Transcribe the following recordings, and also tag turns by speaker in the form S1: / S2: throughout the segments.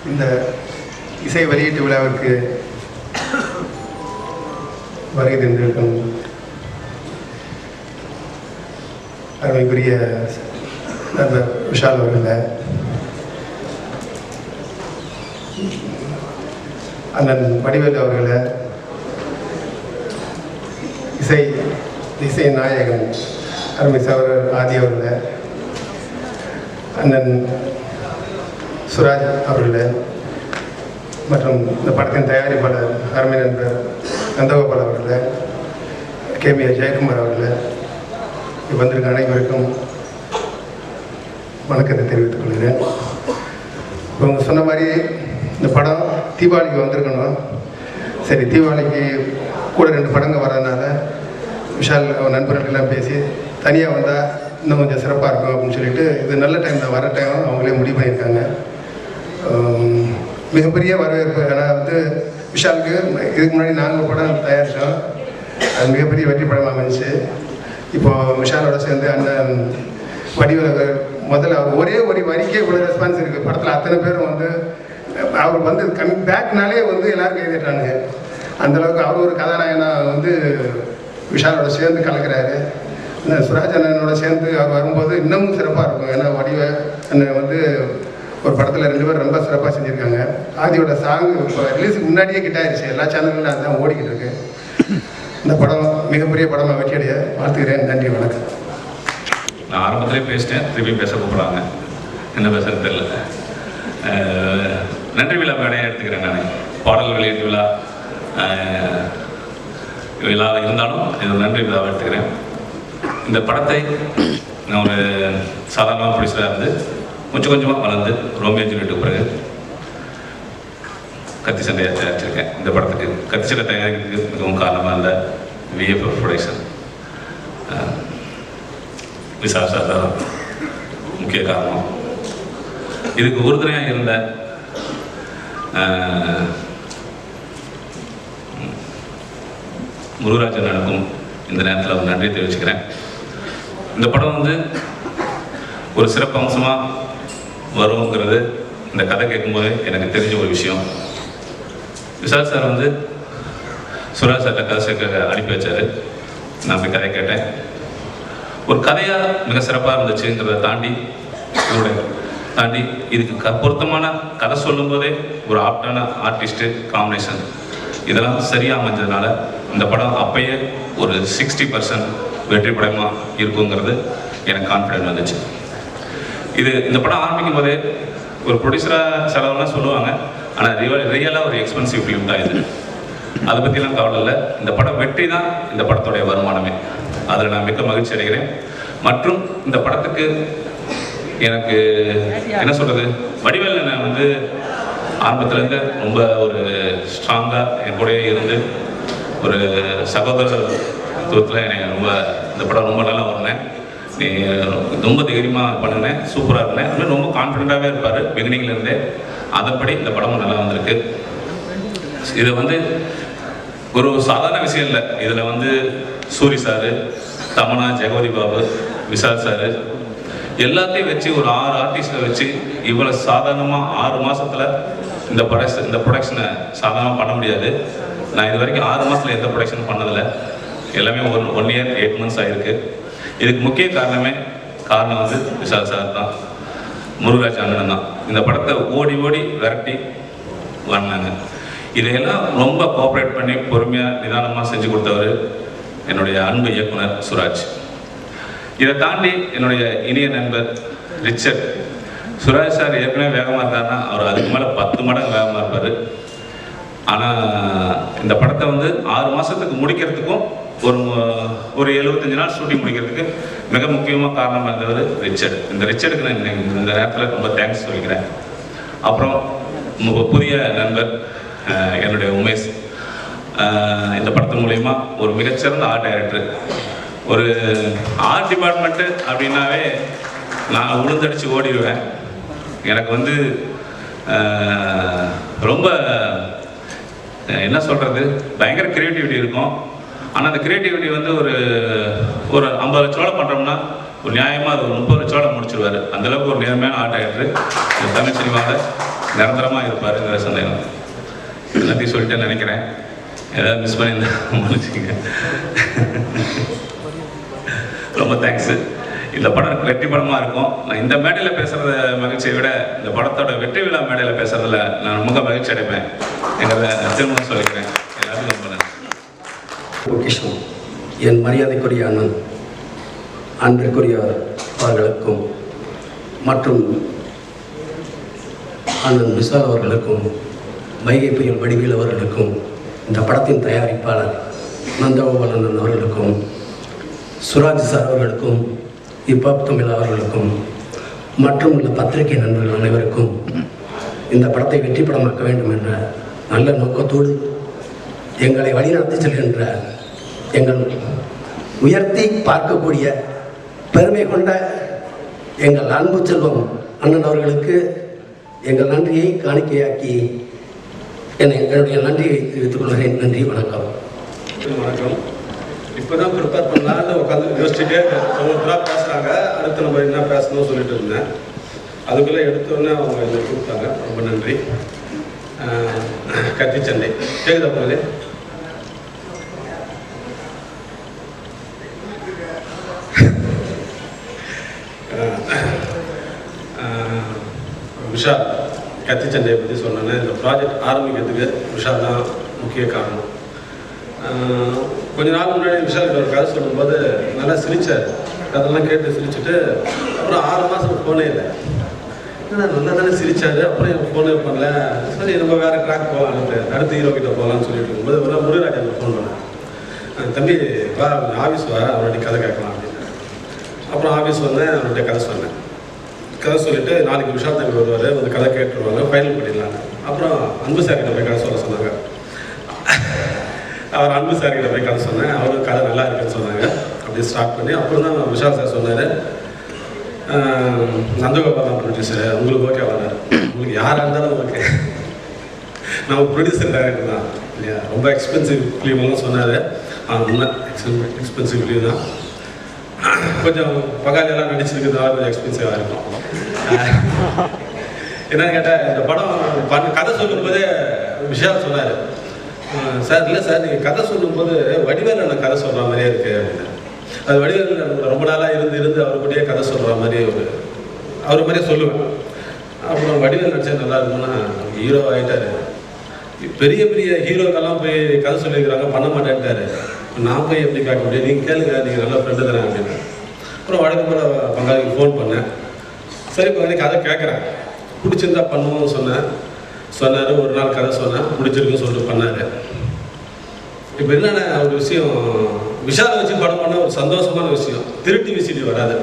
S1: இந்த இசை வெளியீட்டு விழாவிற்கு வருகை தந்திருக்கும் அருமைக்குரிய நண்பர் விஷால் அவர்களை, அண்ணன் வடிவேல் அவர்களை, இசை நாயகன் அருமை சகோதரர் ஆதி அவர்களை, அண்ணன் சுராஜ் அவர்களை மற்றும் இந்த படத்தின் தயாரிப்பாளர் அருமை நண்பர் நந்தகோபால் அவர்களை, கேமியா ஜெயக்குமார் அவர்களை, வந்திருக்க அனைவருக்கும் வணக்கத்தை தெரிவித்துக் கொள்கிறேன். இப்போ அவங்க சொன்ன மாதிரி இந்த படம் தீபாவளிக்கு வந்திருக்கணும். சரி, தீபாவளிக்கு கூட 2 படங்கள் வர்றதுனால விஷால் நண்பர்களெல்லாம் பேசி தனியாக வந்தால் இன்னும் கொஞ்சம் சிறப்பாக இருக்கும் அப்படின்னு சொல்லிட்டு, இது நல்ல டைம் தான், வர டைம் அவங்களே முடிவு பண்ணியிருக்காங்க. மிகப்பெரிய வரவேற்பு. ஆனால் விஷாலுக்கு இதுக்கு முன்னாடி நாங்கள் படம் தயாரித்தோம், அது மிகப்பெரிய வெற்றி படமாக அமைஞ்சிச்சு. இப்போது விஷாலோட சேர்ந்து அண்ணன் வடிவேல் முதல்ல அவர் ஒரே ஒரு வரிக்கே இவ்வளோ ரெஸ்பான்ஸ் இருக்குது. படத்தில் அத்தனை பேரும் அவர் கமிங் பேக்னாலே எல்லோரும் கைதிட்டானுங்க. அந்தளவுக்கு அவர் ஒரு கதாநாயகனாக விஷாலோட சேர்ந்து கலக்கிறாரு. சுராஜ் அண்ணனோட சேர்ந்து அவர் வரும்போது இன்னமும் சிறப்பாக இருக்கும். ஏன்னா வடிவேல் அண்ணன் ஒரு படத்தில் 2 பேரும் ரொம்ப சிறப்பாக செஞ்சுருக்காங்க. ஆதியோட சாங் இப்போ ரிலீஸுக்கு முன்னாடியே கிட்டாயிருச்சு, எல்லா சேனல்களும் அதுதான் ஓடிக்கிட்டு இருக்கு. இந்த படம் மிகப்பெரிய படமாக வெற்றியடைய வாழ்த்துக்கிறேன். நன்றி, வணக்கம்.
S2: நான் ஆரம்பத்திலே பேசிட்டேன், திருப்பி பேச கூப்பிட்றாங்க, என்ன பேசுறது தெரியல. நன்றி விழா மேடையாக எடுத்துக்கிறேன். நான் பாடல் வெளியீட்டு விழா இருந்தாலும் இது நன்றி விழாவை எடுத்துக்கிறேன். இந்த படத்தை நான் ஒரு சாதாரணமாக ப்ரொடியூசராக இருந்து கொஞ்சம் கொஞ்சமாக வளர்ந்து ரோமியோ ஜூலியட்டுக்கு பிறகு கத்தி சண்டையை தயாரிச்சிருக்கேன். இந்த படத்துக்கு கத்தி சண்டை தயாரிக்கிறதுக்கு மிகவும் காரணமாக இருந்த விஎஃப்எஃப் ப்ரொடக்ஷன், விஷால் சார் தான் முக்கிய காரணம். இதுக்கு உறுதுணையாக இருந்த முருகராஜன் எனக்கும் இந்த நேரத்தில் ஒரு நன்றியை தெரிவிச்சுக்கிறேன். இந்த படம் ஒரு சிறப்பு அம்சமாக வருங்கிறது இந்த கதை கேட்கும்போது எனக்கு தெரிஞ்ச ஒரு விஷயம். விஷால் சார் சுராஜ் சார்கிட்ட கதை சேர்க்க அனுப்பி வச்சார். நான் போய் கதை கேட்டேன். ஒரு கதையாக மிக சிறப்பாக இருந்துச்சுங்கிறத தாண்டி இதுக்கு பொருத்தமான கதை சொல்லும்போதே ஒரு ஆப்டான ஆர்டிஸ்ட்டு காம்பினேஷன் இதெல்லாம் சரியாக அமைஞ்சதுனால இந்த படம் அப்பயே ஒரு 60% வெற்றி படமாக இருக்குங்கிறது எனக்கு கான்ஃபிடென்ட் வந்துச்சு. இந்த படம் ஆரம்பிக்கும் போதே ஒரு ப்ரொடியூசராக செலவெல்லாம் சொல்லுவாங்க, ஆனால் ரியலாக ஒரு எக்ஸ்பென்சிவ் ஃபிலிம் தான் இது. அதை பற்றிலாம் கவலை இல்லை. இந்த படம் வெற்றி தான் இந்த படத்துடைய வருமானமே. அதில் நான் மிக்க மகிழ்ச்சி அடைகிறேன். மற்றும் இந்த படத்துக்கு எனக்கு என்ன சொல்கிறது, வடிவேல் நான் ஆரம்பத்துலேருந்து ரொம்ப ஒரு ஸ்ட்ராங்காக என் கூடயே இருந்து ஒரு சகோதரத்துவத்தில் எனக்கு இந்த படம் ரொம்ப நல்லா வந்தேன். நீ ரொம்ப தைரியமாக பண்ணினேன், சூப்பராக இருந்தேன். அதுமாதிரி ரொம்ப கான்ஃபிடென்ட்டாகவே இருப்பார் பிகினிங்லேருந்தே. அதன்படி இந்த படமும் நல்லா வந்திருக்கு. இது ஒரு சாதாரண விஷயம் இல்லை. இதில் சூரி சார், தமனா, ஜெகவதி பாபு, விஷால் சார் எல்லாத்தையும் வச்சு ஒரு 6 ஆர்டிஸ்ட்டை வச்சு இவ்வளோ சாதாரணமாக 6 மாதத்தில் இந்த ப்ரொடக்ஷனை சாதாரணமாக பண்ண முடியாது. நான் இது வரைக்கும் 6 மாதத்தில் எந்த ப்ரொடக்ஷனும் பண்ணதில்லை. எல்லாமே 1 year 8 months ஆகிருக்கு. இதுக்கு முக்கிய காரணம் விஷால் சார் தான், முருகராஜ் அண்ணன் தான். இந்த படத்தை ஓடி விரட்டி வந்தாங்க. இதையெல்லாம் ரொம்ப கோஆப்ரேட் பண்ணி பொறுமையாக நிதானமாக செஞ்சு கொடுத்தவர் என்னுடைய அன்பு இயக்குனர் சுராஜ். இதை தாண்டி என்னுடைய இனிய நண்பர் ரிச்சர்ட். சுராஜ் சார் ஏற்கனவே வேகமாக இருக்காருன்னா அவர் அதுக்கு மேலே 10 மடங்கு வேகமாக இருப்பார். ஆனால் இந்த படத்தை 6 மாதத்துக்கு முடிக்கிறதுக்கும் ஒரு 75 நாள் ஷூட்டிங் முடிக்கிறதுக்கு மிக முக்கியமாக காரணமாக இருந்தவர் ரிச்சர்ட். இந்த ரிச்சர்டுக்கு நான் இந்த நேரத்தில் ரொம்ப தேங்க்ஸ் சொல்லிக்கிறேன். அப்புறம் புதிய நண்பர் என்னுடைய உமேஷ். இந்த படத்தின் மூலயமா ஒரு மிகச்சிறந்த ஆர்ட் டைரக்டர். ஒரு ஆர்ட் டிபார்ட்மெண்ட்டு அப்படின்னாவே நான் உளுந்தடிச்சு ஓடிடுவேன். எனக்கு ரொம்ப என்ன சொல்கிறது, பயங்கர க்ரியேட்டிவிட்டி இருக்கும். ஆனால் அந்த க்ரியேட்டிவிட்டி ஒரு 50 லட்ச ரூபா பண்ணுறோம்னா ஒரு நியாயமாக அது ஒரு 30 லட்ச ரூபா முடிச்சிருவார். அந்தளவுக்கு ஒரு நேர்மையான ஆர்ட் டைரக்டர் தமிழ் சினிமாவில் நிரந்தரமாக இருப்பாருங்கிற சந்தேகம். எல்லாத்தையும் சொல்லிட்டேன்னு நினைக்கிறேன். ஏதாவது மிஸ் பண்ணியிருந்தா மன்னிச்சுங்க. ரொம்ப தேங்க்ஸு. இந்த படம் வெற்றி படமாக இருக்கும். நான் இந்த மேடையில் பேசுகிறத மகிழ்ச்சியை விட இந்த படத்தோட வெற்றி விழா மேடையில் பேசுகிறதுல நான் ரொம்ப மகிழ்ச்சி அடைப்பேன் எங்களை திரும்ப சொல்லிக்கிறேன். எல்லாருக்கும் ரொம்ப நன்றி.
S3: பொக்கிஷம் என் மரியாதைக்குரிய அண்ணன் அன்பிற்குரிய அவர்களுக்கும் மற்றும் அண்ணன் விஷால் அவர்களுக்கும் வைகை புயல் வடிவேல் அவர்களுக்கும் இந்த படத்தின் தயாரிப்பாளர் நந்தகோபாலன் அவர்களுக்கும் சுராஜ் சார் அவர்களுக்கும் ஹிப்ஹாப் தமிழ் அவர்களுக்கும் மற்றும் உள்ள பத்திரிகை நண்பர்கள் அனைவருக்கும் இந்த படத்தை வெற்றி படமாக்க வேண்டும் என்ற நல்ல நோக்கத்தோடு எங்களை வழிநடத்தி செல்கின்ற எங்கள் உயர்த்தி பார்க்கக்கூடிய பெருமை கொண்ட எங்கள் அன்பு செல்வம் அண்ணன் அவர்களுக்கு எங்கள் நன்றியை காணிக்கையாக்கி என்னுடைய நன்றியை தெரிவித்துக் கொள்கிறேன். நன்றி, வணக்கம்.
S4: வணக்கம். இப்போ தான் ப்ரிப்பேர் பண்ணலான்னு உட்காந்து யோசிச்சுட்டே ஒவ்வொருத்தராக பேசுகிறாங்க. அடுத்து நம்ம என்ன பேசணும்னு சொல்லிட்டு இருந்தேன். அதுக்குள்ளே எடுத்தோடனே அவங்க என்னை கூப்பிட்டாங்க. ரொம்ப நன்றி. கத்திச்சண்டை கேட்குதா போகுது? விஷால் கத்திச்சண்டையை பற்றி சொன்னேன்னா, இந்த ப்ராஜெக்ட் ஆரம்பிக்கிறதுக்கு விஷால் தான் முக்கிய காரணம். கொஞ்ச நாள் முன்னாடி விஷால் ஒரு கதை சொல்லும்போது நல்லா சிரித்தார். அதெல்லாம் கேட்டு சிரிச்சுட்டு அப்புறம் 6 மாதம் ஃபோனே இல்லை. ஏன்னா நல்லா தானே சிரித்தார். அப்புறம் எனக்கு ஃபோனே பண்ணல. சரி, நம்ம வேறு ட்ராக் போகலாம், அடுத்த ஹீரோ கிட்ட போகலான்னு சொல்லிட்டு இருக்கும்போது ஒரு முருகராஜன் ஃபோன் பண்ணேன். தம்பி வா, ஆஃபீஸ் வர, அவருடைய கதை கேட்கலாம் அப்படின்னு. அப்புறம் ஆஃபீஸ் வந்தேன், அவருடைய கதை சொன்னேன். கதை சொல்லிவிட்டு நாளைக்கு விஷால் தம்பி வருவார், வந்து கதை கேட்டுருவாங்க, ஃபைனல் பண்ணிடலாங்க. அப்புறம் அன்பு சார்கிட்ட போய் கதை சொல்ல சொன்னாங்க. அவர் அன்பு சார்கிட்ட போய் கதை சொன்னேன். அவரும் கதை நல்லா இருக்குன்னு சொன்னாங்க. அப்படியே ஸ்டார்ட் பண்ணி அப்புறம் தான் விஷால் சார் சொன்னார், நந்தகோபால் ப்ரொடியூசர், உங்களுக்கு ஓகே வராரு, உங்களுக்கு யாராக இருந்தாலும் ஓகே, நம்ம ப்ரொடியூசர் டேரக்டர் தான் இல்லையா, ரொம்ப எக்ஸ்பென்சிவ் ஃபிலிம்லாம் சொன்னார். உண்மை எக்ஸ்பென்சிவ் ஃபிலிம் தான். கொஞ்சம் பகாலியெல்லாம் நடிச்சிருக்கிறதால கொஞ்சம் எக்ஸ்பென்சிவாக இருக்கும். என்னன்னு கேட்டால், இந்த படம் கதை சொல்லும்போதே விஷால் சொன்னார், சார் இல்லை சார், நீங்கள் கதை சொல்லும்போது வடிவேல் நான் கதை சொல்கிற மாதிரியே இருக்குது அப்படின்னு. அது வடிவேல் ரொம்ப நாளாக இருந்து அவர் கூடயே கதை சொல்கிற மாதிரி அவர் மாதிரியே சொல்லுவேன். அப்புறம் வடிவேல் நடிச்சா நல்லா இருக்கும்னா ஹீரோ ஆகிட்டார். பெரிய பெரிய ஹீரோக்கெல்லாம் போய் கதை சொல்லியிருக்கிறாங்க, பண்ண மாட்டேன்ட்டார். நான் போய் எப்படி கேட்க முடியும், நீங்கள் கேளுங்க, நீங்கள் நல்லா ஃப்ரெண்டு தானே அப்படின்னு. அப்புறம் வழக்கம் போல் பங்காளிக்கு ஃபோன் பண்ணேன். சரி பங்காளி கதை கேட்குறேன், பிடிச்சிருந்தா பண்ணுவோம்னு சொன்னார். ஒரு நாள் கதை சொன்னேன், பிடிச்சிருக்குன்னு சொல்லிட்டு பண்ணார். இப்போ என்னென்ன ஒரு விஷயம், விஷாலை வச்சு படம் பண்ண ஒரு சந்தோஷமான விஷயம், திருட்டு விசிடி வராது.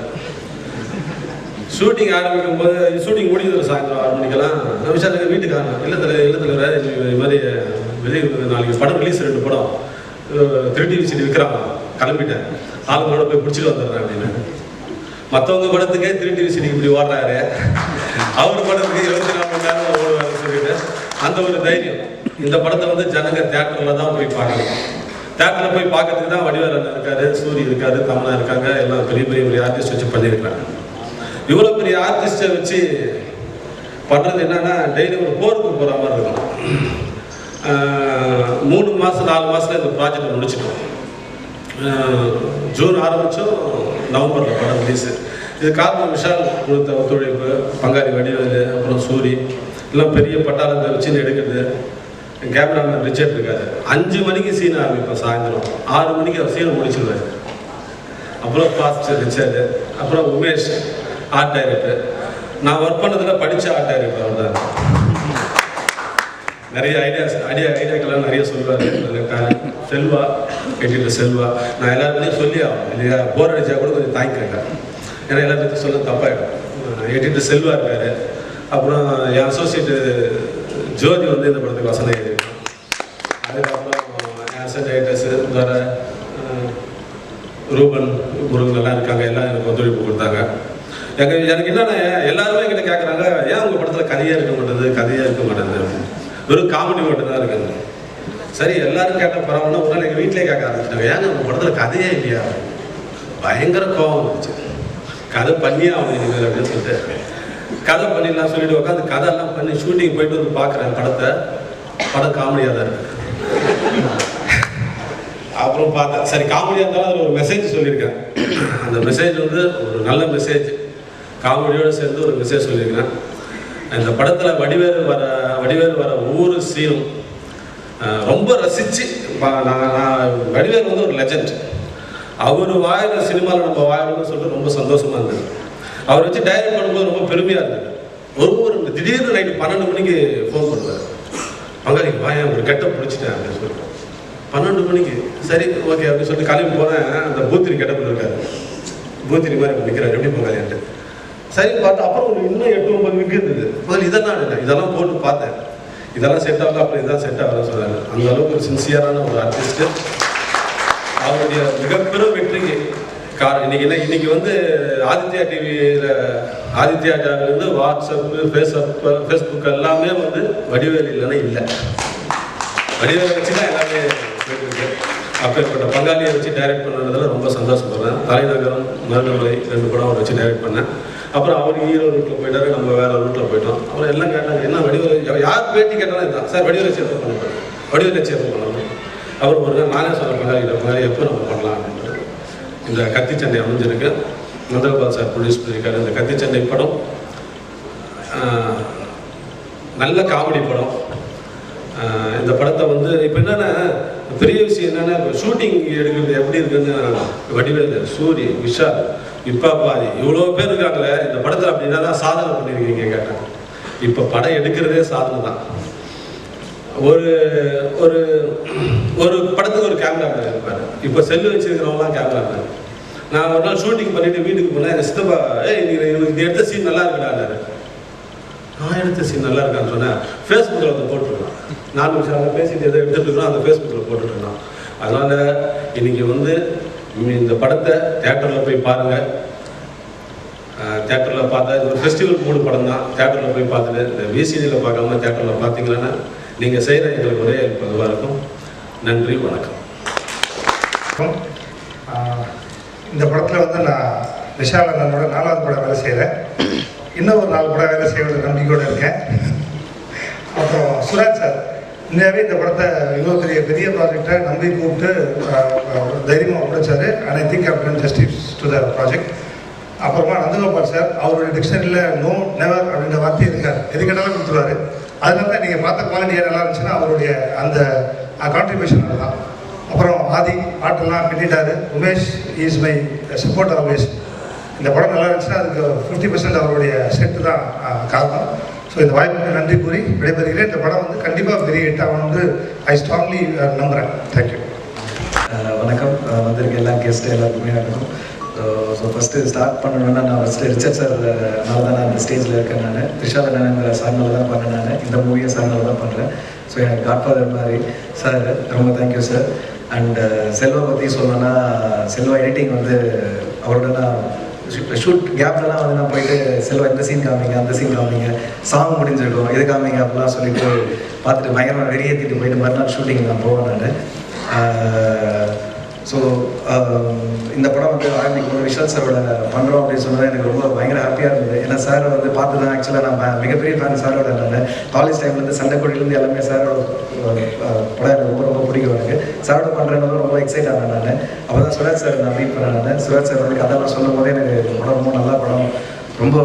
S4: ஷூட்டிங் ஆரம்பிக்கும் போது, ஷூட்டிங் முடிஞ்சது சாயந்தரம் 6 மணிக்கெல்லாம், நான் விஷாலுக்கு வீட்டுக்காரன் இல்லத்தில் இது மாதிரி வெளியே நாளைக்கு படம் ரிலீஸ் 2 படம் திருட்டி விசிடி விற்கிறாங்க, கிளம்பிட்டேன், ஆளுங்களோட போய் பிடிச்சிட்டு வந்துடுறேன் அப்படின்னு. மற்றவங்க படத்துக்கே திருட்டி விசிடி இப்படி ஓடுறாரு, அவர் படத்துக்கு 24 மணி நேரம் ஓடுவாருன்னு சொல்லிட்டு அந்த ஒரு தைரியம். இந்த படத்தை வந்து ஜனங்க தேட்டரில் தான் போய் பார்க்கணும். தேட்டரில் போய் பார்க்கறதுக்கு தான் வடிவேல் இருக்காரு, சூரி இருக்காரு, கமலா இருக்காங்க, எல்லாம் பெரிய பெரிய பெரிய ஆர்டிஸ்ட் வச்சு பண்ணியிருக்காங்க. இவ்வளோ பெரிய ஆர்டிஸ்ட்டை வச்சு பண்ணுறது என்னன்னா, டெய்லி ஒரு போருக்கு போகிற மாதிரி இருக்கும். 3 மாதம் 4 மாதத்தில் இந்த ப்ராஜெக்டை முடிச்சிட்டோம். ஜூன் ஆரம்பித்தோம், நவம்பரில் படம் ரிலீஸு. இது காரணம் விஷால் கொடுத்த ஒத்துழைப்பு, பங்காளி வடிவேல், அப்புறம் சூரி, எல்லாம் பெரிய பட்டாளத்தை வச்சுன்னு எடுக்கிறது. கேமராமேன் ரிச்சர்ட் இருக்காரு. 5 மணிக்கு சீன் ஆரம்பிப்போம், சாயந்தரம் 6 மணிக்கு அவர் சீனை முடிச்சிடுவார். அப்புறம் பாஸ்ட் ரிச்சர்டு, அப்புறம் உமேஷ் ஆர்ட் டைரக்டர். நான் ஒர்க் பண்ணதில் படித்த ஆர்ட் டைரக்டர் அவர் தான். நிறைய ஐடியாக்கெல்லாம் நிறைய சொல்லுவார். செல்வா, எடிட்டர் செல்வா, நான் எல்லாருமே சொல்லி ஆகும் இல்லையா, போர் அடிச்சா கூட கொஞ்சம் தாங்கிக்கிறேன், ஏன்னா எல்லாத்தையும் சொல்ல தப்பாயிடும். எடிட்டர் செல்வா இருக்கார். அப்புறம் என் அசோசியேட்டு ஜோதி வந்து இந்த படத்துக்கு வசனம் எழுதியிருக்கேன். அதுக்கப்புறம் என் அசோசியேட் ரைட்டர்ஸு வேற ரூபன், முருகன் எல்லாம் இருக்காங்க. எல்லாம் எனக்கு ஒத்துழைப்பு கொடுத்தாங்க. எனக்கு என்னென்ன எல்லாருமே என்கிட்ட கேட்குறாங்க, ஏன் உங்கள் படத்தில் கதையாக இருக்க மாட்டேங்குது அப்படின்னு. வெறும் காமெடி மட்டும்தான் இருக்குது. சரி, எல்லாரும் கேட்ட பரவாயில்ல. ஒரு நாள் எங்கள் வீட்டிலே கேட்க ஆரம்பிச்சிட்டாங்க, ஏங்க உங்கள் படத்தில் கதையே இல்லையா? பயங்கர கோபம் வந்துச்சு. கதை பண்ணியே ஆகணும் இனிமேல் அப்படின்னு சொல்லிட்டு கதை பண்ணிடலாம் சொல்லிட்டு உட்காந்து கதையெல்லாம் பண்ணி ஷூட்டிங் போயிட்டு வந்து பார்க்குறேன் படம் காமெடியாக தான் இருக்கு. அப்புறம் பார்த்தேன் சரி காமெடியாக இருந்தாலும் அதில் ஒரு மெசேஜ் சொல்லியிருக்கேன். அந்த மெசேஜ் வந்து ஒரு நல்ல மெசேஜ், காமெடியோடு சேர்ந்து ஒரு மெசேஜ் சொல்லியிருக்கேன். இந்த படத்தில் வடிவேல் வர ஒவ்வொரு சீனும் ரொம்ப ரசித்து நான் வடிவேல் வந்து ஒரு லெஜண்ட். அவர் வாயில சினிமாவில் நம்ம வாயிலன்னு சொல்லிட்டு ரொம்ப சந்தோஷமாக இருந்தது. அவர் வச்சு டைரக்ட் பண்ணும்போது ரொம்ப பெருமையாக இருந்தது. ஒவ்வொரு திடீர்னு நைட்டு 12 மணிக்கு ஃபோன் பண்ணுவார், பங்காளி வாயன் ஒரு கெட்டப் பிடிச்சிட்டேன் அப்படின்னு சொல்லிட்டு. 12 மணிக்கு சரி ஓகே அப்படின்னு சொல்லிட்டு கிளம்பி போனேன். அந்த பூத்திரி கெட்டப்பில் இருக்காரு, பூத்திரி மாதிரி நிற்கிறார், எப்படி பங்காளின்ட்டு சரி பார்த்து அப்புறம் ஒரு இன்னும் 8-9 வீக் இருந்தது. முதல்ல இதெல்லாம் போட்டு பார்த்தேன், இதெல்லாம் செட் ஆகல, அப்புறம் இதான் செட் ஆகலன்னு சொன்னாங்க. அந்த அளவுக்கு ஒரு சின்சியரான ஒரு ஆர்டிஸ்ட்டு. அவருடைய மிகப்பெரும் வெற்றிக்கு காரணம் இன்னைக்கு வந்து ஆதித்யா டிவியில் ஆதித்யா டிவிலேருந்து வாட்ஸ்அப்பு ஃபேஸ்புக் எல்லாமே வந்து வடிவேல் இல்லைன்னா இல்லை. வடிவேலை வச்சு தான் எல்லாமே போயிட்டு. அப்பேற்பட்ட பங்காளியை வச்சு டைரக்ட் பண்ணுறதுல ரொம்ப சந்தோஷப்படுறேன். தலைநகரம், மருதமலை 2 படம் அவர் வச்சு டைரக்ட் பண்ணேன். அப்புறம் அவர் ஹீரோ ரூட்டில் போயிட்டாரு, நம்ம வேற ரூட்டில் போயிட்டோம். அப்புறம் எல்லாம் கேட்டாங்க என்ன வடிவேல், யார் பேட்டி கேட்டாலும் இதுதான் சார் வடிவேலை சேர்த்து பண்ண வடிவேலை சேர்த்து பண்ணணும். அப்புறம் ஒரு நாள் நானே சொன்ன பங்காளி எப்போ நம்ம பண்ணலாம் அப்படின்ட்டு இந்த கத்திச்சண்டை அமைஞ்சிருக்கு. நந்தகோபால் சார் ப்ரொடியூஸ் பண்ணியிருக்காரு. இந்த கத்திச்சண்டை படம் நல்ல காமெடி படம். இந்த படத்தை வந்து இப்போ என்னென்னா பெரிய விஷயம் என்னென்னா இப்போ ஷூட்டிங் எடுக்கிறது எப்படி இருக்குன்னு வடிவேல், சூரி, விஷால், பாதி இவ்வளோ பேர் இருக்காங்களே இந்த படத்தில் அப்படின்னா தான் சாதனை பண்ணியிருக்கீங்க கேட்டாங்க. இப்போ படம் எடுக்கிறதே சாதனை தான். ஒரு ஒரு ஒரு படத்துக்கு ஒரு கேமரா மேன் இருப்பார். இப்போ செல்லு வச்சுருக்கிறவங்களாம் கேமரா மேன். நான் ஒரு நாள் ஷூட்டிங் பண்ணிவிட்டு வீட்டுக்கு போனேன். எங்கள் சித்தப்பா இது எடுத்த சீன் நல்லா இருக்குடாரு. நான் எடுத்த சீன் நல்லா இருக்கான்னு சொன்னேன். ஃபேஸ்புக்கில் வந்து போட்டுருக்கான். 4 நிமிஷம் பேசிட்டு எதை எடுத்துகிட்டு இருக்கோம் அந்த ஃபேஸ்புக்கில் போட்டுருக்கான். அதனால் இன்றைக்கி வந்து இந்த படத்தை தேட்டரில் போய் பாருங்கள். தேட்டரில் பார்த்தா இது ஒரு ஃபெஸ்டிவல் மூடு படம் தான். தேட்டரில் போய் பார்த்துட்டு இந்த விசிடியில் பார்க்காம தேட்டரில் பார்த்தீங்கன்னா நீங்கள் செய்கிற எங்களுக்கு ஒரே இதுவாக இருக்கும். நன்றி, வணக்கம்.
S1: இந்த படத்தில் வந்து நான் விஷால் அண்ணனோட 4வது படம் வேலை செய்கிறேன். இன்னும் ஒரு 4 படம் வேலை செய்வது நம்பிக்கையோடு இருக்கேன். அப்புறம் சுராஜ் சார் உண்மையாகவே இந்த படத்தை இவ்வளோ பெரிய ப்ராஜெக்டை நம்பி கூப்பிட்டு தைரியமாக ஒப்படைச்சார். And I think I done justice to the project. அப்புறமா நந்தகோபால் சார் அவருடைய டிக்ஷனரியில் நோ நெவர் அப்படின்ற வார்த்தை இருக்கார், எது கேட்டாலும் கொடுத்துருவாரு. அதனால தான் நீங்கள் பார்த்த குவாலிட்டி நல்லா இருந்துச்சுன்னா அவருடைய அந்த கான்ட்ரிபியூஷன் அதுதான். அப்புறம் ஆதி பாட்டெல்லாம் பின்னிட்டாரு. Umesh is my support always. இந்த படம் நல்லா இருந்துச்சுன்னா அதுக்கு 50% அவருடைய செட்டு தான் காரணம். ஸோ இந்த வாய்ப்புக்கு நன்றி கூறி விடைபெறுகிறேன். இந்த படம் வந்து கண்டிப்பாக பெரிய ஹிட் ஆகணும்னு ஐ ஸ்ட்ராங்லி நம்புகிறேன். தேங்க்யூ.
S5: வணக்கம். வந்திருக்க எல்லா கெஸ்ட்டு எல்லாருக்குமே வணக்கம். ஸோ ஃபஸ்ட்டு ஸ்டார்ட் பண்ணணுன்னா நான் ஃபஸ்ட்டு ரிச்சர்ட் சார்னால தான் நான் இந்த ஸ்டேஜில் இருக்கேன். நான் த்ரிஷால் அண்ணன்ற சார்னால தான் பண்ணேன். நான் இந்த மூவியை சார்னால தான் பண்ணுறேன். ஸோ எனக்கு காட்ஃபாதர் மாதிரி சார் ரொம்ப தேங்க்யூ சார். அண்ட் செல்வா பற்றி சொல்லணும்னா செல்வா எடிட்டிங் வந்து அவரோட நான் ஷூட் கேப்லலாம் வந்து நான் போயிட்டு செல்வா இந்த சீன் காமிங்க, அந்த சீன் காமிங்க, சாங் முடிஞ்சிருக்கும், இது காமிங்க அப்படிலாம் சொல்லிட்டு பார்த்துட்டு பயங்கரமாக வெளியேற்றிட்டு போயிட்டு மறுநாள் ஷூட்டிங் நான் போவேன் நான். ஸோ இந்த படம் வந்து ஆரம்பிக்கும் விஷால் சாரோட பண்ணுறோம் அப்படின்னு சொன்னது எனக்கு ரொம்ப பயங்கர ஹாப்பியாக இருந்தது. ஏன்னா சார் வந்து பார்த்து தான் ஆக்சுவலாக நான் மிகப்பெரிய ஃபேன் சாரோட. நான் காலேஜ் டைம்லேருந்து சண்டைக்கோடியிலேருந்து எல்லாமே சாரோட படம் எனக்கு ரொம்ப ரொம்ப பிடிக்கும். எனக்கு சாரோட பண்ணுறதுனால ரொம்ப எக்ஸைட் ஆனேன் நான். அப்போ தான் சுராஜ் சார் நான் மீட் பண்ணேன். நான் சுராஜ் சார் வந்து கதைலாம் சொல்லும் போதே எனக்கு படம் ரொம்ப நல்ல படம், ரொம்ப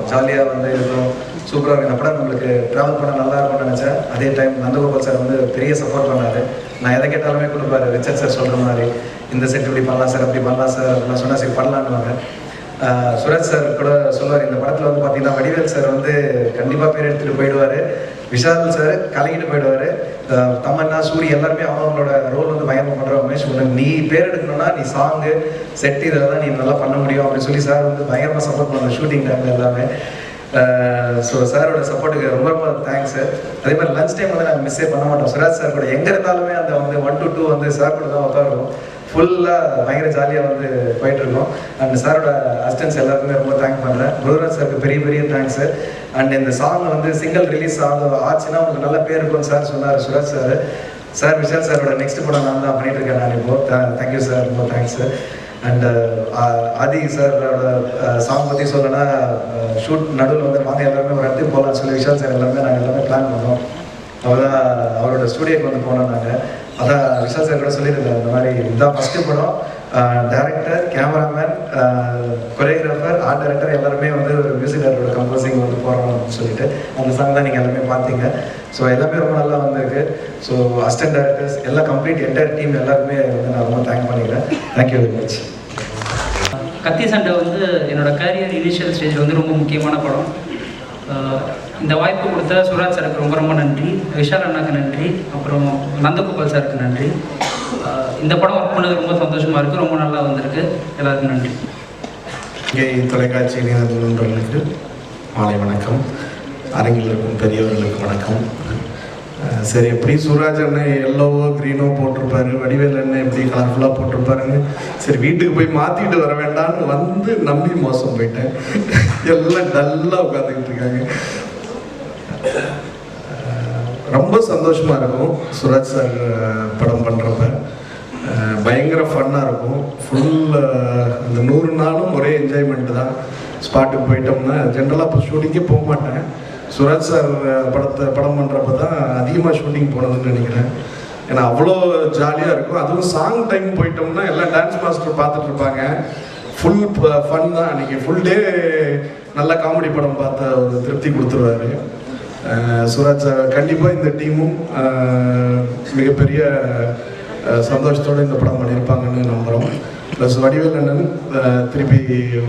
S5: ஜாலியாக வந்து இருக்கும், சூப்பராக இருக்கும். இந்த படம் நம்மளுக்கு ட்ராவல் பண்ண நல்லா இருக்கும்னு நினச்சேன். அதே டைம் நந்தகோபால் சார் வந்து பெரிய சப்போர்ட் பண்ணார். நான் எதை கேட்டாலுமே கொடுப்பாரு. ரிச்சர்ட் சார் சொல்கிற மாதிரி இந்த செட் இப்படி பண்ணலாம் சார், அப்படி பண்ணலாம் சார் அப்படிலாம் சொன்னால் சரி பண்ணலான்னுவாங்க. சுராஜ் சார் கூட சொல்லுவார், இந்த படத்தில் வந்து பார்த்தீங்கன்னா வடிவேல் சார் வந்து கண்டிப்பாக பேர் எடுத்துகிட்டு போயிடுவார், விஷால் சார் கலங்கிட்டு போயிடுவார், தமன்னா, சூரி எல்லாருமே அவங்களோட ரோல் வந்து பயணம் பண்ணுறோம். உமேஷ் உனக்கு நீ பேர் எடுக்கணும்னா நீ சாங்கு செட் இதில் தான் நீ நல்லா பண்ண முடியும் அப்படின்னு சொல்லி சார் வந்து பயங்கரமாக சப்போர்ட் பண்ணுவாங்க ஷூட்டிங் டைமில் எல்லாமே. ஸோ சாரோட சப்போர்ட்டுக்கு ரொம்ப ரொம்ப தேங்க்ஸ். அதே மாதிரி லஞ்ச் டைம் வந்து நாங்கள் மிஸ்ஸே பண்ண மாட்டோம். சுராஜ் சார் கூட எங்கே இருந்தாலுமே அந்த வந்து 1 to 2 வந்து சார் கூட தான் உட்காருவோம். ஃபுல்லாக பயங்கர ஜாலியாக வந்து போயிட்டுருக்கோம். அண்ட் சாரோட அசிஸ்டன்ஸ் எல்லாருக்குமே ரொம்ப தேங்க் பண்ணுறேன். குருராஜ் சாருக்கு பெரிய பெரிய தேங்க்ஸு. அண்ட் இந்த சாங் வந்து சிங்கிள் ரிலீஸ் ஆச்சுன்னா உங்களுக்கு நல்ல பேர் இருக்கும்னு சார் சொன்னார் சுராஜ் சார். விஷால் சாரோட நெக்ஸ்ட் படம் நான் தான் பண்ணிட்டு இருக்கேன் நான் இப்போ. தேங்க்யூ சார், ரொம்ப தேங்க்ஸு. அண்ட் ஆதி சாரோட சாங் பற்றி சொல்லணும்னா ஷூட் நடுவில் வந்து வாங்க எல்லாருமே ஒரு இடத்துக்கு போகலான்னு சொல்லி விஷால் சார் எல்லாமே நாங்கள் எல்லாமே பிளான் பண்ணோம். அவர்தான் அவரோட ஸ்டூடியோக்கு வந்து போனோம் நாங்கள். அதான் விஷால் சார் கூட சொல்லியிருந்தேன், இந்த மாதிரி இதுதான் ஃபஸ்ட்டு படம், director, cameraman, choreographer, art director எல்லாருமே வந்து ஒரு மியூசிக் டைரக்டரோட கம்போசிங் வந்து போகிறோம் அப்படின்னு சொல்லிட்டு அந்த சாங் தான் நீங்கள் எல்லாமே பார்த்தீங்க. ஸோ எல்லாமே ரொம்ப நல்லா வந்திருக்கு. ஸோ அசிஸ்டன்ட் டைரக்டர்ஸ் எல்லாம் கம்ப்ளீட் என்டையர் டீம் எல்லாருமே வந்து நான் ரொம்ப தேங்க் பண்ணிக்கிறேன். Thank you very much.
S6: கத்தி சண்டை வந்து என்னோடய கேரியர் இனிஷியல் ஸ்டேஜில் வந்து ரொம்ப முக்கியமான படம். இந்த வாய்ப்பு கொடுத்த சுராஜ் சாருக்கு ரொம்ப ரொம்ப நன்றி, விஷால் அண்ணாக்கு நன்றி, அப்புறம் நந்தகோபால் சாருக்கு நன்றி. இந்த படம் ஒர்க் பண்ணது ரொம்ப சந்தோஷமாக இருக்குது, ரொம்ப நல்லா வந்திருக்கு. எல்லாருக்கும் நன்றி.
S7: இங்கே தொலைக்காட்சி நண்பர்களுக்கு மாலை வணக்கம், அரங்கில் இருக்கும் பெரியவர்களுக்கு வணக்கம். சரி, எப்படி சுராஜ் அண்ணன் எல்லோவோ க்ரீனோ போட்டிருப்பாரு, வடிவேல் அண்ணன் எப்படி கலர்ஃபுல்லாக போட்டிருப்பாருன்னு சரி வீட்டுக்கு போய் மாற்றிட்டு வர வேண்டாம்னு வந்து நம்பி மோசம் போயிட்டேன். எல்லாம் டல்லாக உட்காந்துக்கிட்டு இருக்காங்க. ரொம்ப சந்தோஷமாக இருக்கும் சுராஜ் சார் படம் பண்ணுறப்ப. பயங்கர ஃபன்னாக இருக்கும். ஃபுல் அந்த 100 நாளும் ஒரே என்ஜாய்மெண்ட்டு தான். ஸ்பாட்டுக்கு போயிட்டோம்னா ஜென்ரலாக இப்போ ஷூட்டிங்கே போக மாட்டேன். சுராஜ் சார் படம் பண்ணுறப்ப தான் அதிகமாக ஷூட்டிங் போனதுன்னு நினைக்கிறேன். ஏன்னா அவ்வளோ ஜாலியாக இருக்கும். அதுவும் சாங் டைம் போயிட்டோம்னா எல்லாம் டான்ஸ் மாஸ்டர் பார்த்துட்டு இருப்பாங்க. ஃபுல் ஃபன் தான் அன்றைக்கி. ஃபுல் டே நல்ல காமெடி படம் பார்த்த ஒரு திருப்தி கொடுத்துருவாரு சுராஜ் சார். கண்டிப்பாக இந்த டீமும் மிகப்பெரிய சந்தோஷத்தோடு இந்த படம் பண்ணியிருப்பாங்கன்னு நம்புகிறோம். ப்ளஸ் வடிவேல் அண்ணன் திருப்பி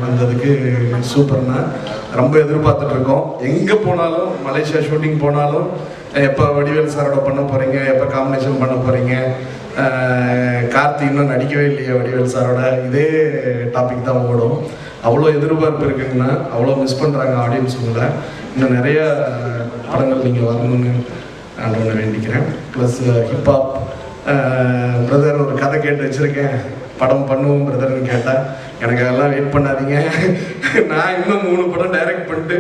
S7: வந்ததுக்கு சூப்பர்னா ரொம்ப எதிர்பார்த்துட்ருக்கோம். எங்கே போனாலும், மலேசியா ஷூட்டிங் போனாலும் எப்போ வடிவேல் சாரோட பண்ண போகிறீங்க, எப்போ காம்பினேஷன் பண்ண போகிறீங்க, கார்த்தி இன்னும் நடிக்கவே இல்லையா வடிவேல் சாரோட, இதே டாபிக் தான் ஓடும். அவ்வளோ எதிர்பார்ப்பு இருக்குங்கன்னா அவ்வளோ மிஸ் பண்ணுறாங்க ஆடியன்ஸ் உங்களை. இன்னும் நிறைய படங்கள் நீங்கள் வரணும்னு நான் ஒன்று வேண்டிக்கிறேன். ப்ளஸ் ஹிப்ஹாப் பிரதர் ஒரு கதை கேட்டு வச்சுருக்கேன், படம் பண்ணுவோம் பிரதர்னு கேட்டால் எனக்கு அதெல்லாம் வெயிட் பண்ணாதீங்க, நான் இன்னும் 3 படம் டைரக்ட் பண்ணிட்டு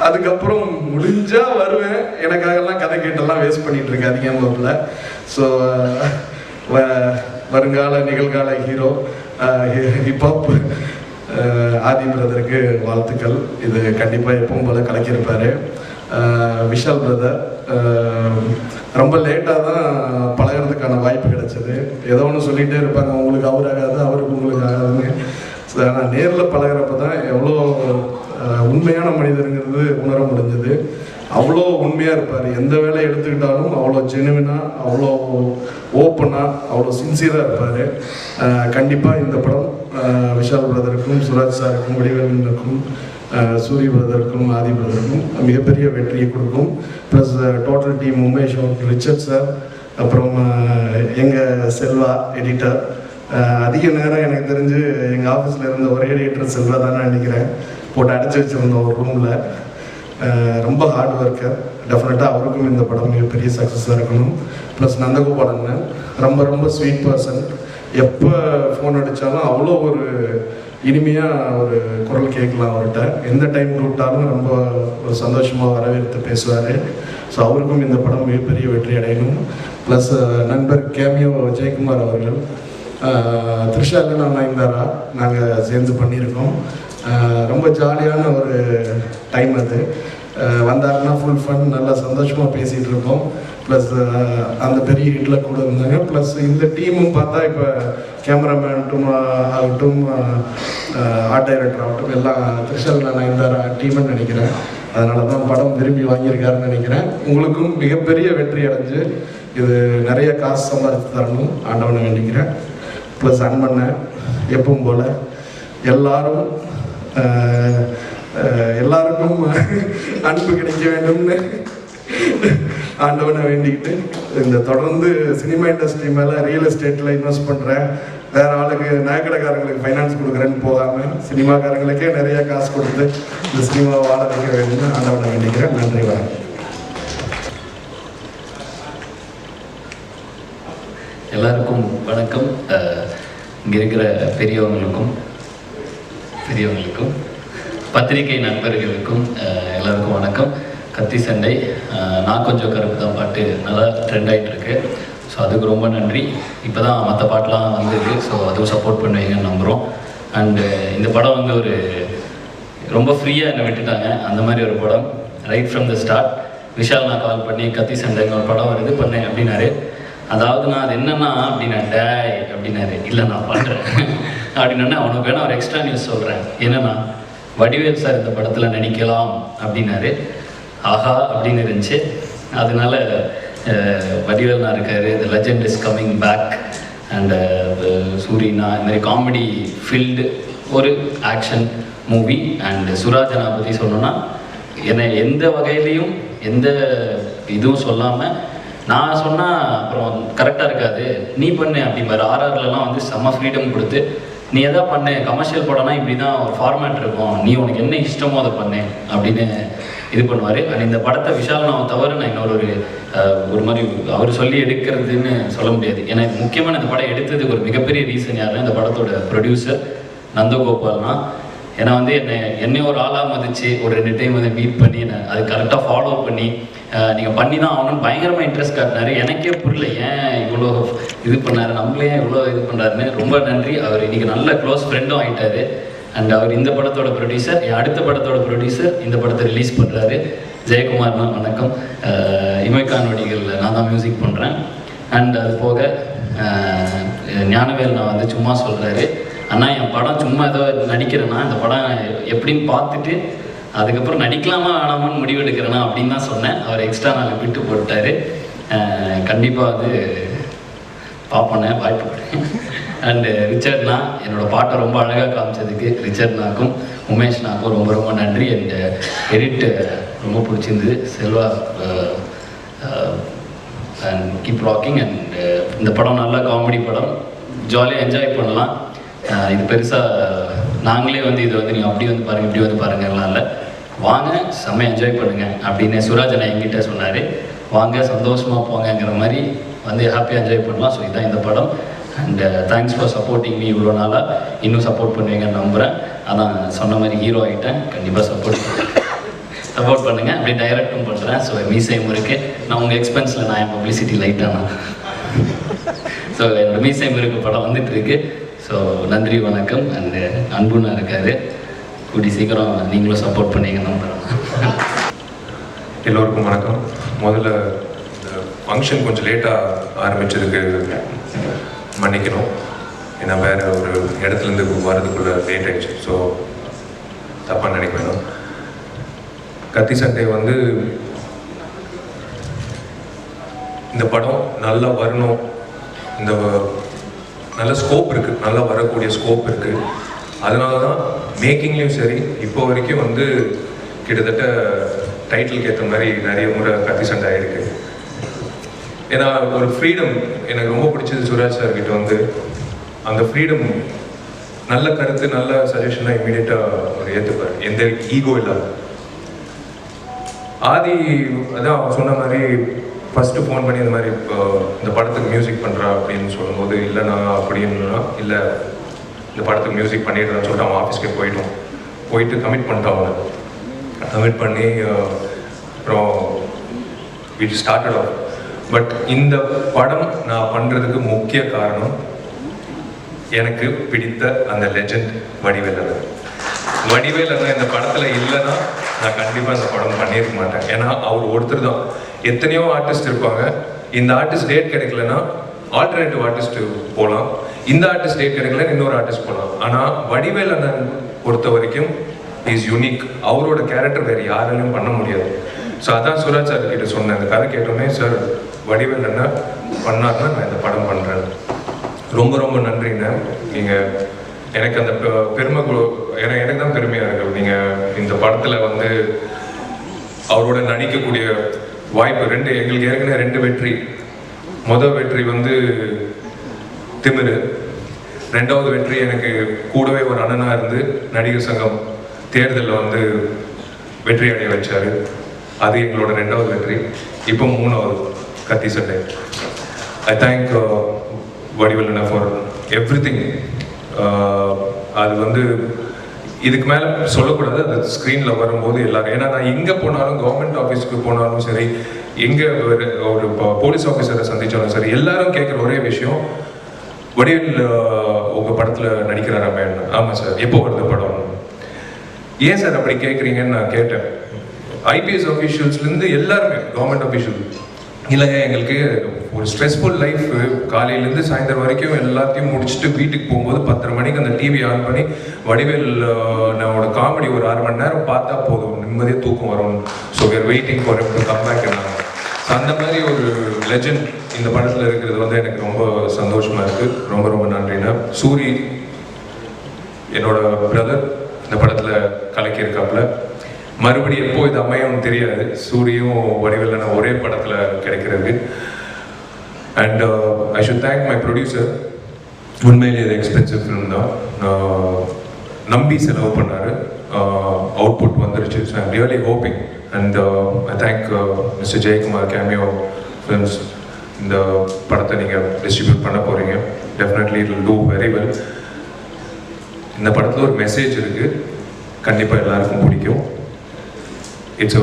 S7: அதுக்கப்புறம் முடிஞ்சால் வருவேன், எனக்காகலாம் கதை கேட்டெல்லாம் வேஸ்ட் பண்ணிகிட்டு இருக்காதீங்க முதல்ல. ஸோ வருங்கால நிகழ்கால ஹீரோ ஹிப்ஹாப் ஆதி பிரதருக்கு வாழ்த்துக்கள். இது கண்டிப்பாக எப்பவும் போல கலக்கியிருப்பார். விஷால் பிரதர் ரொம்ப லேட்டாக தான் பழகிறதுக்கான வாய்ப்பு கிடைச்சது. ஏதோ ஒன்று சொல்லிகிட்டே இருப்பாங்க, உங்களுக்கு அவர் ஆகாது, அவருக்கு உங்களுக்கு ஆகாதுன்னு. ஆனால் நேரில் பழகிறப்ப தான் எவ்வளோ உண்மையான மனிதருங்கிறது உணர முடிஞ்சது. அவ்வளோ உண்மையாக இருப்பார். எந்த வேலையை எடுத்துக்கிட்டாலும் அவ்வளோ ஜெனுவினாக, அவ்வளோ ஓப்பனாக, அவ்வளோ சின்சியராக இருப்பார். கண்டிப்பாக இந்த படம் விஷால் பிரதருக்கும், சுராஜ் சாருக்கும், வடிவேலுக்கும், சூரிய பிரதருக்கும், ஆதி பிரதருக்கும் மிகப்பெரிய வெற்றியை கொடுக்கும். Plus total team Umesh, Richard sir, அப்புறம் எங்கள் செல்வா எடிட்டர். அதிக நேரம் எனக்கு தெரிஞ்சு எங்கள் ஆஃபீஸில் இருந்த ஒரே எடிட்டர் செல்வா தான் நினைக்கிறேன். போட்டு அடைச்சி வச்சுருந்தோம் ஒரு ரூமில். ரொம்ப ஹார்ட் ஒர்க்கர். டெஃபினட்டாக அவருக்கும் இந்த படம் மிகப்பெரிய சக்ஸஸாக இருக்கணும். ப்ளஸ் நந்தகோபால் அண்ணன் ரொம்ப ரொம்ப ஸ்வீட் பர்சன். எப்போ ஃபோன் அடித்தாலும் அவ்வளோ ஒரு இனிமையாக ஒரு குரல் கேட்கலாம் அவர்கிட்ட. எந்த டைம் கூப்பிட்டாலும் ரொம்ப ஒரு சந்தோஷமாக வரவேற்று பேசுவார். ஸோ அவருக்கும் இந்த படம் மிகப்பெரிய வெற்றி அடையணும். ப்ளஸ் நண்பர் கேமியோ ஜெயக்குமார் அவர்கள், த்ரிஷாவில் நான் நயன்தாரா நாங்கள் சேர்ந்து பண்ணியிருக்கோம். ரொம்ப ஜாலியான ஒரு டைம் அது. வந்தாருன்னா ஃபுல் ஃபன், நல்லா சந்தோஷமாக பேசிகிட்டு இருக்கோம். ப்ளஸ் அந்த பெரிய ஹிட்டில் கூட இருந்தாங்க. ப்ளஸ் இந்த டீமும் பார்த்தா இப்போ கேமராமேன்ட்டும் ஆகட்டும், ஆர்ட் டைரக்டர் ஆகட்டும், எல்லாம் த்ரிஷாவில் நயன்தாரா டீம்னு நினைக்கிறேன். அதனால தான் படம் விரும்பி வாங்கியிருக்காருன்னு நினைக்கிறேன். உங்களுக்கும் மிகப்பெரிய வெற்றி அடைஞ்சு இது நிறைய காசு சம்பாதித்து தரணும் ஆண்டவனை வேண்டிக்கிறேன். ப்ளஸ் அன்பண்ண எப்பவும் போல் எல்லாருக்கும் அன்பு கிடைக்க வேண்டும்னு ஆண்டவனை வேண்டிக்கிட்டு, இந்த தொடர்ந்து சினிமா இண்டஸ்ட்ரி மேலே ரியல் எஸ்டேட்டில் இன்வெஸ்ட் பண்ணுறேன், வேறு ஆளுக்கு நகைக்கடைக்காரங்களுக்கு ஃபைனான்ஸ் கொடுக்குறேன்னு போகாமல் சினிமாக்காரங்களுக்கே நிறைய காசு கொடுத்து இந்த சினிமாவை வாழ வைக்க வேண்டும்னு ஆண்டவனை வேண்டிக்கிறேன். நன்றி, வணக்கம்.
S8: எல்லாருக்கும் வணக்கம். இங்கே இருக்கிற பெரியவங்களுக்கும் பத்திரிகை நண்பர்களுக்கும் எல்லாருக்கும் வணக்கம். கத்தி சண்டை, நான் கொஞ்சம் கருப்பு தான் பாட்டு நல்லா ட்ரெண்ட் ஆகிட்டு இருக்கு. ஸோ அதுக்கு ரொம்ப நன்றி. இப்போ தான் மற்ற பாட்டெலாம் வந்திருக்கு. ஸோ அதுவும் சப்போர்ட் பண்ணுவீங்கன்னு நம்புகிறோம். அண்டு இந்த படம் வந்து ஒரு ரொம்ப ஃப்ரீயாக என்னை விட்டுட்டாங்க. அந்த மாதிரி ஒரு படம். Right from the start Vishal நான் கால் பண்ணி கத்தி சண்டைங்க ஒரு படம் இது பண்ணேன் அப்படின்னாரு. அதாவது நான் அது என்னன்னா அப்படின்னா டேய் அப்படின்னாரு. இல்லை நான் பண்ணுறேன் அப்படின்னா அவனுக்கு வேணா ஒரு எக்ஸ்ட்ரா நியூஸ் சொல்கிறேன். என்னன்னா வடிவேல் சார் இந்த படத்தில் நடிக்கலாம் அப்படின்னாரு. ஆஹா அப்படின்னு இருந்துச்சு. அதனால வடிவேல் நான் இருக்காரு, the legend is coming back. And சூரியனா இந்த மாதிரி காமெடி ஃபீல்டு ஒரு ஆக்ஷன் மூவி. அண்ட் சுராஜனா பற்றி சொன்னோன்னா என்னை எந்த வகையிலையும் எந்த இதுவும் சொல்லாமல் நான் சொன்னால் அப்புறம் கரெக்டாக இருக்காது, நீ பண்ணு அப்படிம்பாரு. ஆர்ஆர்லலாம் வந்து செம்ம ஃப்ரீடம் கொடுத்து நீ எதா பண்ணு, கமர்ஷியல் படம்னா இப்படி தான் ஒரு ஃபார்மேட் இருக்கும், நீ உனக்கு என்ன இஷ்டமோ அதை பண்ணு அப்படின்னு இது பண்ணுவார். அண்ட் இந்த படத்தை விஷால் நான் தவிர நான் இன்னொரு ஒரு மாதிரி அவர் சொல்லி எடுக்கிறதுன்னு சொல்ல முடியாது. ஏன்னா இது முக்கியமான இந்த படம் எடுத்ததுக்கு ஒரு மிகப்பெரிய ரீசன் யாருன்னா இந்த படத்தோட ப்ரொடியூசர் நந்தகோபால்னா. ஏன்னா வந்து என்னை ஒரு ஆளாக மதிச்சு ஒரு 2 டைம் வந்து மீட் பண்ணி அது கரெக்டாக ஃபாலோ பண்ணி நீங்கள் பண்ணி தான் ஆகணும்னு பயங்கரமாக இன்ட்ரெஸ்ட் காட்டினார். எனக்கே புரியல ஏன் இவ்வளோ இது பண்ணார், நம்மளே இவ்வளோ இது பண்ணுறாருன்னு. ரொம்ப நன்றி. அவர் இன்றைக்கி நல்ல க்ளோஸ் ஃப்ரெண்டும் ஆகிட்டார். அண்ட் அவர் இந்த படத்தோட ப்ரொடியூசர், அடுத்த படத்தோட ப்ரொடியூசர், இந்த படத்தை ரிலீஸ் பண்ணுறாரு. ஜெயக்குமார்னா வணக்கம். இமைக்கான் நொடிகளில் நான் தான் மியூசிக் பண்ணுறேன். அண்ட் அது போக ஞானவேல் நான் வந்து சும்மா சொல்கிறாரு, அண்ணா என் படம் சும்மா ஏதோ நடிக்கிறேன்னா இந்த படம் எப்படின்னு பார்த்துட்டு அதுக்கப்புறம் நடிக்கலாமா வேணாமான்னு முடிவெடுக்கிறேன்னா அப்படின்னு தான் சொன்னேன். அவர் எக்ஸ்ட்ரா நாங்கள் விட்டு போட்டார். கண்டிப்பாக வந்து பார்ப்போன்னே வாய்ப்பு. அண்டு ரிச்சர்ட்னா என்னோடய பாட்டை ரொம்ப அழகாக காமிச்சதுக்கு ரிச்சர்ட்னாக்கும் உமேஷ்னாக்கும் ரொம்ப ரொம்ப நன்றி. அண்ட் எடிட் ரொம்ப பிடிச்சிருந்தது. Selva and keep rocking. And இந்த படம் நல்ல காமெடி படம், ஜாலியாக என்ஜாய் பண்ணலாம். இது பெருசாக நாங்களே வந்து இது வந்து நீங்கள் அப்படி வந்து பாருங்கள் இப்படி வந்து பாருங்கலாம் இல்லை, வாங்க செம்ம என்ஜாய் பண்ணுங்கள் அப்படின்னு சுராஜனை என்கிட்ட சொன்னார். வாங்க சந்தோஷமாக போங்கங்கிற மாதிரி வந்து ஹாப்பியாக என்ஜாய் பண்ணலாம். ஸோ இதுதான் இந்த படம். And thanks for supporting me. இவ்வளோ நாளாக இன்னும் சப்போர்ட் பண்ணுவீங்கன்னு நம்புகிறேன். அதான் சொன்ன மாதிரி ஹீரோ ஆகிட்டேன். கண்டிப்பாக சப்போர்ட் பண்ணுங்கள். அப்படி டைரக்டும் பண்ணுறேன். ஸோ மீசையும் இருக்குது. நான் உங்கள் எக்ஸ்பென்ஸில் நான் என் பப்ளிசிட்டி லைட்டானா. ஸோ என்னோடய மீசையும் இருக்கு படம் வந்துட்டு இருக்கு. ஸோ நன்றி வணக்கம். அண்ட் அன்புன்னா இருக்காரு. கூடி சீக்கிரம் நீங்களும் சப்போர்ட் பண்ணீங்கன்னு நம்புகிறேன்.
S9: எல்லோருக்கும் வணக்கம். முதல்ல இந்த ஃபங்க்ஷன் கொஞ்சம் லேட்டாக ஆரம்பிச்சதுக்கு மன்னிக்கணும். ஏன்னா வேறு ஒரு இடத்துலேருந்து வர்றதுக்குள்ளே லேட் ஆகிடுச்சு. ஸோ தப்பாக நினைக்க வேணும். கத்தி சண்டை வந்து இந்த படம் நல்லா வரணும், இந்த நல்ல ஸ்கோப் இருக்குது, நல்லா வரக்கூடிய ஸ்கோப் இருக்குது. அதனால தான் மேக்கிங்லேயும் சரி இப்போ வரைக்கும் வந்து கிட்டத்தட்ட டைட்டிலுக்கு ஏற்ற மாதிரி நிறைய முறை கத்தி சண்டை ஆகிருக்கு. ஏன்னா ஒரு ஃப்ரீடம் எனக்கு ரொம்ப பிடிச்சது. சுராஜ் சார்கிட்ட வந்து அந்த ஃப்ரீடம், நல்ல கருத்து நல்ல சஜஷனாக இமீடியட்டாக அவர் ஏற்றுப்பார், எந்த ஈகோ இல்லாத. ஆதி அதான் அவர் சொன்ன மாதிரி ஃபஸ்ட்டு ஃபோன் பண்ணி இந்த மாதிரி இப்போ இந்த படத்துக்கு மியூசிக் பண்ணுறா அப்படின்னு சொல்லும்போது, இல்லைண்ணா அப்படின்னா இல்லை இந்த படத்துக்கு மியூசிக் பண்ணிடுறான்னு சொல்லிட்டு அவன் ஆஃபீஸ்க்கே போயிட்டு கமிட் பண்ணிட்டான். அவனை கமிட் பண்ணி அப்புறம் இட் ஸ்டார்டட் ஆஃப். பட் இந்த படம் நான் பண்ணுறதுக்கு முக்கிய காரணம் எனக்கு பிடித்த அந்த லெஜெண்ட் வடிவேல் அண்ணன். வடிவேல் அண்ணன் இந்த படத்தில் இல்லைன்னா நான் கண்டிப்பாக இந்த படம் பண்ணியிருக்க மாட்டேன். ஏன்னா அவர் ஒருத்தர் தான். எத்தனையோ ஆர்டிஸ்ட் இருப்பாங்க. இந்த ஆர்டிஸ்ட் டேட் கிடைக்கலன்னா ஆல்டர்னேட்டிவ் ஆர்டிஸ்ட் போகலாம், இந்த ஆர்டிஸ்ட் டேட் கிடைக்கல இன்னொரு ஆர்டிஸ்ட் போகலாம். ஆனால் வடிவேல் அண்ணன் பொறுத்த வரைக்கும் இஸ் யூனிக். அவரோட கேரக்டர் வேறு யாராலையும் பண்ண முடியாது. ஸோ அதான் சுராஜ் சார் கிட்ட சொன்னேன். இந்த கதை கேட்டோன்னே சார் வடிவேல் அண்ணன் பண்ணார்னா நான் இந்த படம் பண்ணுறேன். ரொம்ப ரொம்ப நன்றிங்க. நீங்கள் எனக்கு அந்த பெருமை எனக்கு தான் பெருமையாக இருக்குது. நீங்கள் இந்த படத்தில் வந்து அவரோட நடிக்கக்கூடிய வாய்ப்பு எங்களுக்கு ஏற்கனவே 2 வெற்றி. முதல் வெற்றி வந்து திமிரு, 2வது வெற்றி எனக்கு கூடவே ஒரு அண்ணனாக இருந்து நடிகர் சங்கம் தேர்தலில் வந்து வெற்றி அடைய வச்சார். அது எங்களோட 2வது வெற்றி. இப்போ 3வது கத்தி சண்டை. I thank Vadivel Anna for everything. அது வந்து இதுக்கு மேலே சொல்லக்கூடாது. அது ஸ்க்ரீனில் வரும்போது எல்லாரும், ஏன்னா நான் எங்கே போனாலும் கவர்மெண்ட் ஆஃபீஸுக்கு போனாலும் சரி, எங்கே ஒரு போலீஸ் ஆஃபீஸரை சந்தித்தாலும் சரி, எல்லாரும் கேட்குற ஒரே விஷயம், வடிவேல் உங்கள் படத்தில் நடிக்கிறாராமே? ஆமாம் சார். எப்போ வருது படம்? ஏன் சார் அப்படி கேட்குறீங்கன்னு நான் கேட்டேன். ஐபிஎஸ் ஆஃபீஷியல்ஸ்லேருந்து எல்லாருமே, கவர்மெண்ட் அஃபீஷியல், இல்லைங்க எங்களுக்கு ஒரு ஸ்ட்ரெஸ்ஃபுல் லைஃப், காலையிலேருந்து சாயந்தரம் வரைக்கும் எல்லாத்தையும் முடிச்சுட்டு வீட்டுக்கு போகும்போது 10:30 மணிக்கு அந்த டிவி ஆன் பண்ணி வடிவேல் நம்மளோட காமெடி ஒரு 1/2 மணி நேரம் பார்த்தா போதும், நிம்மதியாக தூக்கம் வரும். So we are waiting for him to come back. அந்த மாதிரி ஒரு லெஜண்ட் இந்த படத்தில் இருக்கிறது வந்து எனக்கு ரொம்ப சந்தோஷமாக இருக்குது. ரொம்ப ரொம்ப நன்றிண்ணா. சூரி என்னோட பிரதர் இந்த படத்தில் கலக்கியிருக்காப்புல. மறுபடியும் எப்போ இது அமையும்னு தெரியாது, சூரியும் வடிவேலன ஒரே படத்தில் கிடைக்கிறது. And I should thank my producer. உண்மையிலே இது எக்ஸ்பென்சிவ் ஃபிலிம் தான், நம்பி செலவு பண்ணார், அவுட்புட் வந்துருச்சு. So I'm really hoping. And I thank mister Jayakumar cameo films. இந்த படத்தை நீங்கள் டிஸ்ட்ரிபியூட் பண்ண போகிறீங்க. Definitely it will do very well. இந்த படத்தில் ஒரு மெசேஜ் இருக்குது, கண்டிப்பாக எல்லாருக்கும் பிடிக்கும். It's a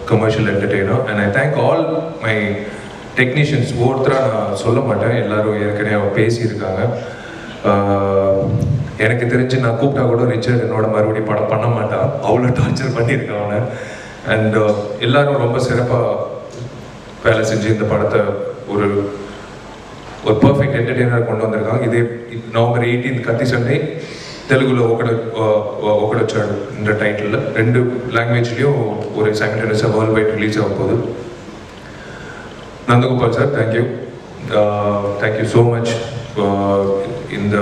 S9: commercial entertainer and I thank all my technicians. ஒருத்தராக நான் சொல்ல மாட்டேன், எல்லாரும் ஏற்கனவே பேசியிருக்காங்க. எனக்கு தெரிஞ்சு நான் கூப்பிட்டா கூட ரிச்சர்ட் என்னோட மறுபடியும் படம் பண்ண மாட்டான், அவ்வளோ டார்ச்சர் பண்ணியிருக்கான் அவனை. அண்ட் எல்லாரும் ரொம்ப சிறப்பாக வேலை செஞ்சு இந்த படத்தை ஒரு பர்ஃபெக்ட் என்டர்டெய்னர் கொண்டு வந்திருக்காங்க. இதே November 18 கத்தி சண்டை தெலுங்குல ஒக்கடச்சாடு என்ற டைட்டில் 2 லாங்குவேஜ்லேயும் ஒரு சைமல்டேனியஸாக வேர்ல்ட் வைட் ரிலீஸ் ஆக போகுது. Nandagopal sir, thank you so much. இந்த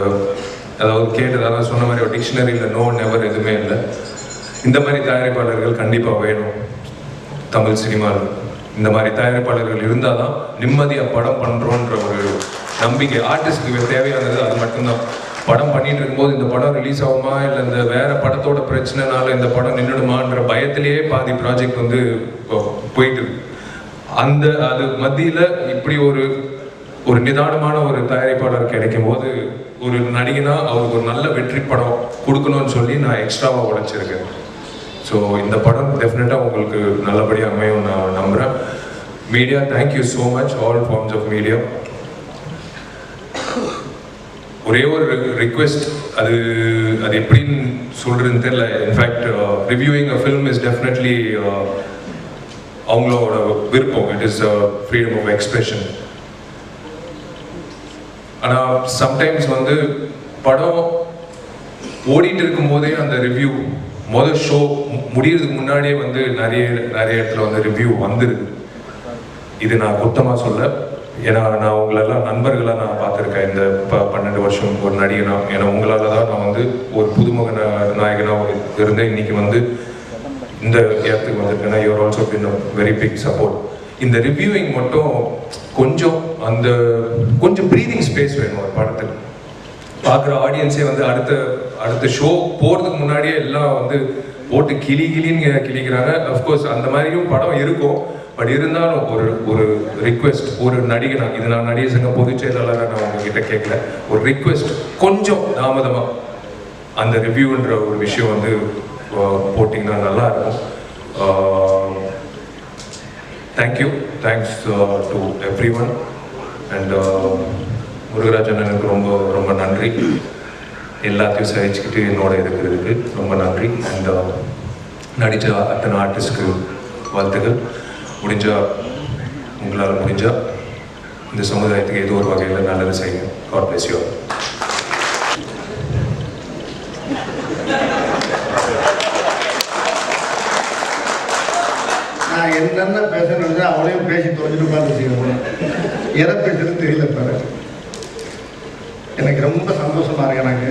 S9: அதாவது கேட்டதாக சொன்ன மாதிரி ஒரு டிக்ஷனரியில் நோ நெவர் எதுவுமே இல்லை. இந்த மாதிரி தயாரிப்பாளர்கள் கண்டிப்பாக வேணும் தமிழ் சினிமாவில். இந்த மாதிரி தயாரிப்பாளர்கள் இருந்தால் தான் நிம்மதியாக படம் பண்ணுறோன்ற ஒரு நம்பிக்கை ஆர்டிஸ்ட்டுக்கு தேவையானது. அது மட்டும்தான். படம் பண்ணிட்டு இருக்கும்போது இந்த படம் ரிலீஸ் ஆகுமா இல்லை இந்த வேற படத்தோட பிரச்சனைனால இந்த படம் நின்றுடுமான்ற பயத்திலேயே பாதி ப்ராஜெக்ட் வந்து போயிட்டு இருக்கு. அது மத்தியில் இப்படி ஒரு நிதானமான ஒரு தயாரிப்பாளர் கிடைக்கும் போது ஒரு நடிகனா அவருக்கு ஒரு நல்ல வெற்றி படம் கொடுக்கணும்னு சொல்லி நான் எக்ஸ்ட்ராவாக உழைச்சிருக்கேன். ஸோ இந்த படம் டெஃபினட்டாக உங்களுக்கு நல்லபடியாக அமையும் நான் நம்புகிறேன். Media, thank you so much, all forms of media. ஒரே ஒரு ரிக்வெஸ்ட், அது எப்படின்னு சொல்கிறதுன்னு தெரியல. In fact reviewing a film is definitely அவங்களோட விருப்பம். It is freedom of expression. ஆனால் சம்டைம்ஸ் வந்து படம் ஓடிட்டு இருக்கும் போதே அந்த ரிவ்யூ முதல் ஷோ முடியறதுக்கு முன்னாடியே வந்து நிறைய இடத்துல வந்து ரிவ்யூ வந்துடுது. இது நான் குத்தமாக சொல்ல, ஏன்னா நான் உங்களெல்லாம் நண்பர்களாக நான் பார்த்துருக்கேன் இந்த 12 வருஷம் ஒரு நடிகனா. ஏன்னா உங்களால் தான் நான் வந்து ஒரு புதுமுக நாயகனாக இருந்தேன். இன்னைக்கு வந்து இந்த இடத்துக்கு வந்திருக்கேன்னா you're also been a very big support. இந்த ரிவ்யூவிங் மட்டும் கொஞ்சம் ப்ரீதிங் ஸ்பேஸ் வேணும் ஒரு படத்துக்கு. பார்க்குற ஆடியன்ஸே வந்து அடுத்த ஷோ போகிறதுக்கு முன்னாடியே எல்லாம் வந்து போட்டு கிளின்னு கிளிக்கிறாங்க. அஃப்கோர்ஸ் அந்த மாதிரியும் படம் இருக்கும். பட் இருந்தாலும் ஒரு ரிக்வெஸ்ட், ஒரு நடிகனா, இது நான் நடிகர் சங்க பொதுச் செயலாளராக நான் உங்ககிட்ட கேட்கல, ஒரு ரிக்வெஸ்ட், கொஞ்சம் தாமதமாக அந்த ரிவ்யூன்ற ஒரு விஷயம் வந்து போட்டிங்கன்னா நல்லா இருக்கும். Thanks to everyone. And Murugarajan எனக்கு ரொம்ப ரொம்ப நன்றி. எல்லாத்தையும் சகிச்சுக்கிட்டு என்னோட இருக்கிறதுக்கு ரொம்ப நன்றி. அண்ட் நடித்த அத்தனை ஆர்டிஸ்ட்க்கு வாழ்த்துக்கள். உங்களால் முடிஞ்சால் இந்த சமுதாயத்துக்கு ஏதோ ஒரு வகையில் நல்லது செய்யுங்க. God bless you all.
S1: நான் என்னென்ன பேசணும்னு அவளையும் பேசி தொலைஞ்சிட்டு உட்காந்து செய்யணும். எதை பேசுறதுன்னு தெரியல. பாரு, எனக்கு ரொம்ப சந்தோஷமா இருக்கு. எனக்கு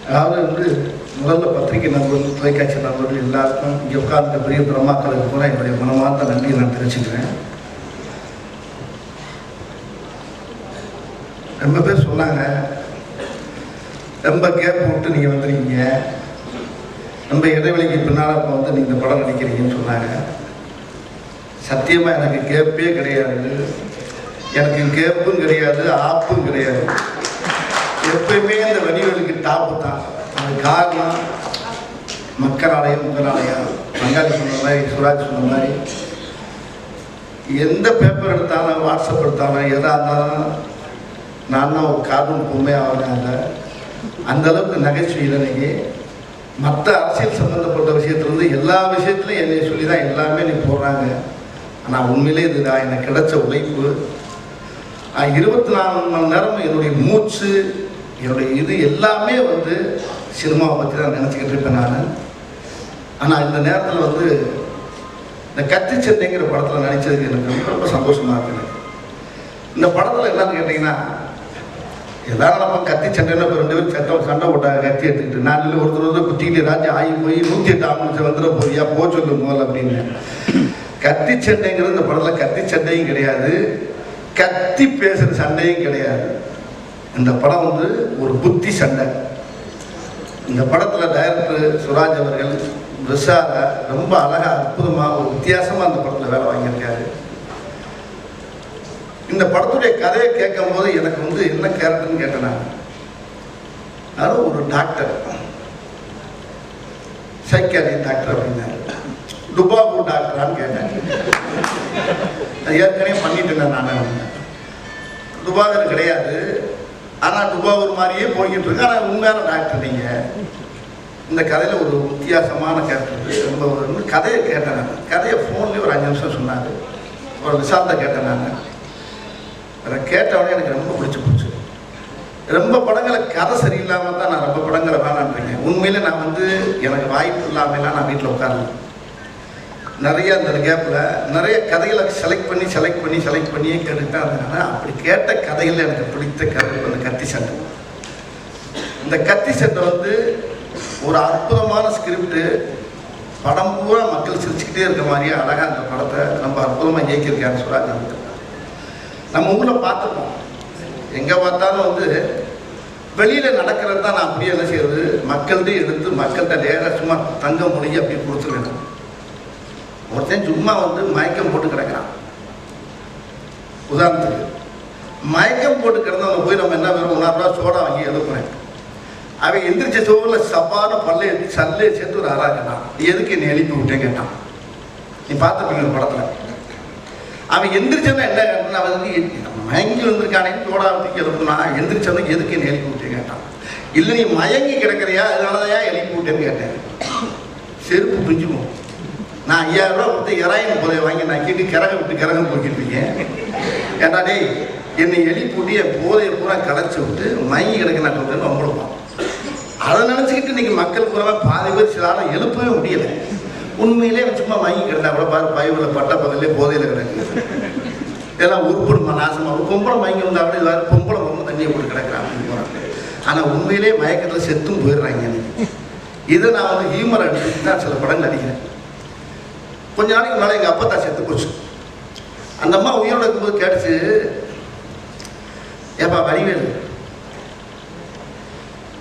S1: அதாவது வந்து முதல்ல பத்திரிகை நண்பர்கள், தொலைக்காட்சி நண்பர்கள் எல்லாருக்கும், இங்கே உட்கார்ந்த பெரிய பிரமாக்களுக்கு கூட என்னுடைய மனமார்ந்த நன்றியை நான் தெரிவிச்சுக்கிறேன். ரொம்ப பேர் சொன்னாங்க, ரொம்ப கேப் விட்டு நீங்கள் வந்துருக்கீங்க, ரொம்ப இடைவெளிக்கு பின்னால் இப்போ வந்து நீங்கள் இந்த படம் நடிக்கிறீங்கன்னு சொன்னாங்க. சத்தியமாக எனக்கு கேப்பே கிடையாது. எனக்கு கேப்பும் கிடையாது, ஆப்பும் கிடையாது. எப்பயுமே இந்த வடிவேலுக்கு டாப்பு தான். அது காரணம் மக்களாலயம், உங்களாலயம், பங்காளி சொன்ன மாதிரி, சுராஜ் சொன்ன மாதிரி, எந்த பேப்பர் எடுத்தாலும், வாட்ஸ்அப் எடுத்தாலும், எதாக இருந்தாலும்
S10: நான் தான் ஒரு கார்ட்டூன் பொம்மையாக ஆகினாங்க. அந்தளவுக்கு நகைச்சுவையில் இன்னைக்கு மற்ற அரசியல் சம்மந்தப்பட்ட விஷயத்துலேருந்து எல்லா விஷயத்துலையும் என்னை சொல்லி தான் எல்லாமே நீ போடுறாங்க. ஆனால் உண்மையிலே இதுதான் எனக்கு கிடைச்ச உழைப்பு. 24 மணி நேரம் என்னுடைய மூச்சு, என்னுடைய இது எல்லாமே வந்து சினிமாவை பற்றி தான் நினச்சிக்கிட்டு இருப்பேன் நான். ஆனால் இந்த நேரத்தில் வந்து இந்த கத்தி சண்டைங்கிற படத்தில் நடித்ததுக்கு எனக்கு ரொம்ப ரொம்ப சந்தோஷமாக இருக்குது. இந்த படத்தில் என்னன்னு கேட்டிங்கன்னா, எல்லாரும் நம்ம கத்தி சண்டைன்னா இப்போ 2 பேரும் சண்டை போட்டாங்க கத்தி எடுத்துக்கிட்டு. நான் இல்லை ஒருத்தர் குத்திக்கிட்டு ராஜா ஆகி போய் 108 ஆம்புலன்ஸ் வந்துட போறியா போ சொல்லு போல் அப்படின்னு. கத்தி சண்டைங்கிறது இந்த படத்தில் கத்தி சண்டையும் கிடையாது, கத்தி பேசுகிற சண்டையும் கிடையாது. இந்த படம் வந்து ஒரு புத்தி சண்டை. இந்த படத்தில் டைரக்டர் சுராஜ் அவர்கள் விஷால ரொம்ப அழகாக அற்புதமாக ஒரு வித்தியாசமாக அந்த படத்தில் வேலை வாங்கியிருக்காரு. இந்த படத்துடைய கதையை கேட்கும் போது எனக்கு வந்து என்ன கேரக்டர்னு கேட்டேன் நான். அது ஒரு டாக்டர், சைக்காட்ரி டாக்டர் அப்படின்னாரு. டுபாகூர் டாக்டரான்னு கேட்டேன். அது ஏற்கனவே பண்ணிட்டேன் நான். டுபாகூர் கிடையாது, ஆனால் டுபாகூர் மாதிரியே போய்கிட்டு இருக்கு. ஆனால் உண்மையான டாக்டர் நீங்கள். இந்த கதையில் ஒரு வித்தியாசமான கேரக்டர். ரொம்ப ஒரு கதையை கேட்டேன் நான். கதையை ஃபோன்லேயே ஒரு 5 நிமிஷம் சொன்னார். ஒரு விசாலத்தை கேட்டேன் நான். அதை கேட்டவொடனே எனக்கு ரொம்ப பிடிச்சி போச்சு. ரொம்ப படங்களை கதை சரியில்லாமல் தான் நான் ரொம்ப படங்களை வேணான்றேங்க. உண்மையிலே நான் வந்து எனக்கு வாய்ப்பு இல்லாமலாம் நான் வீட்டில் உட்காரல. நிறைய அந்த கேப்பில் நிறைய கதைகளை செலக்ட் பண்ணியே கேட்டுட்டு தான் இருந்தேன். அப்படி கேட்ட கதையில் எனக்கு பிடித்த கதை அந்த கத்தி சண்டை. இந்த கத்தி சண்டை வந்து ஒரு அற்புதமான ஸ்கிரிப்டு. படம் பூரா மக்கள் சிரிச்சுக்கிட்டே இருக்க மாதிரியே அழகாக அந்த படத்தை ரொம்ப அற்புதமாக இயக்கியிருக்காங்க சுராஜ் அவர்கள். நம்ம ஊரில் பார்த்துப்போம், எங்கே பார்த்தாலும் வந்து வெளியில் நடக்கிறது தான் நான் அப்படியே என்ன செய்யறது, மக்கள்கிட்ட எடுத்து மக்கள்கிட்ட நேராக சும்மா தங்க மொழி அப்படி கொடுத்துருவேன். ஒருத்தன் சும்மா வந்து மயக்கம் போட்டு கிடக்கிறான். உதாரணத்துக்கு மயக்கம் போட்டு கிடந்தவங்க போய் நம்ம என்ன வேணும் 1,000 ரூபா சோடா வாங்கி எழுப்புறேன். அவன் எந்திரிச்ச சோறில் சப்பான பல்லை எடுத்து சல்லையை சேர்த்து ஒரு ஆறாக்கட்டான். எதுக்கு என்னை எழுப்பி விட்டேன் கேட்டான். நீ பார்த்துப்பீங்க படத்தில். அவன் எந்திரிச்சவன் என்ன கேட்டான், அவன் வந்து மயங்கி வந்திருக்கானே சோடா ஊற்றி எழுப்புனா எந்திரிச்சவன் எதுக்கு என்னை எழுப்பி விட்டேன் கேட்டான். இல்லை நீ மயங்கி கிடக்கிறியா அதனாலதான் எழுப்பி விட்டேன்னு கேட்டேன். செருப்பு பிஞ்சுக்கும். நான் 5000 ரூபா கொடுத்து இறாயின் போதையை வாங்கி நான் கேட்டு கிறகம் போய்க்கிருப்பீங்க. ஏன்னா டேய் என்னை எழுப்பி விட்டு என் போதையை பூரா கலைச்சி விட்டு மயங்கி கிடக்க நான் சொல்றேன்னு வம்பளுப்பான். அதை நினச்சிக்கிட்டு இன்னைக்கு மக்கள் பூரா பாதி பேர் சிலாரம் எழுப்பவே முடியலை. உண்மையிலே சும்மா மயங்கி கிடந்தா கூட பாரு பயவுல பட்ட பதிலே போதையில் கிடக்கு. இதெல்லாம் உருப்படுமா நாசமா. ஒரு பொம்பளை மயங்கி வந்தா கூட இது பொம்பளை ரொம்ப தண்ணியை போட்டு கிடக்கிறான் அப்படின்னு போகிறாங்க. ஆனால் உண்மையிலே மயக்கத்தில் செத்தும் போயிடுறாங்க. இதை நான் வந்து ஹியூமர் அடிச்சுட்டு தான் சில படங்கள் அடிக்கிறேன். கொஞ்ச நாளைக்கு முன்னாடி எங்கள் அப்பா தான் செத்து போச்சு. அந்த அம்மா உயிரோட இருக்கும்போது கேட்டுச்சு, ஏப்பா வடிவேலு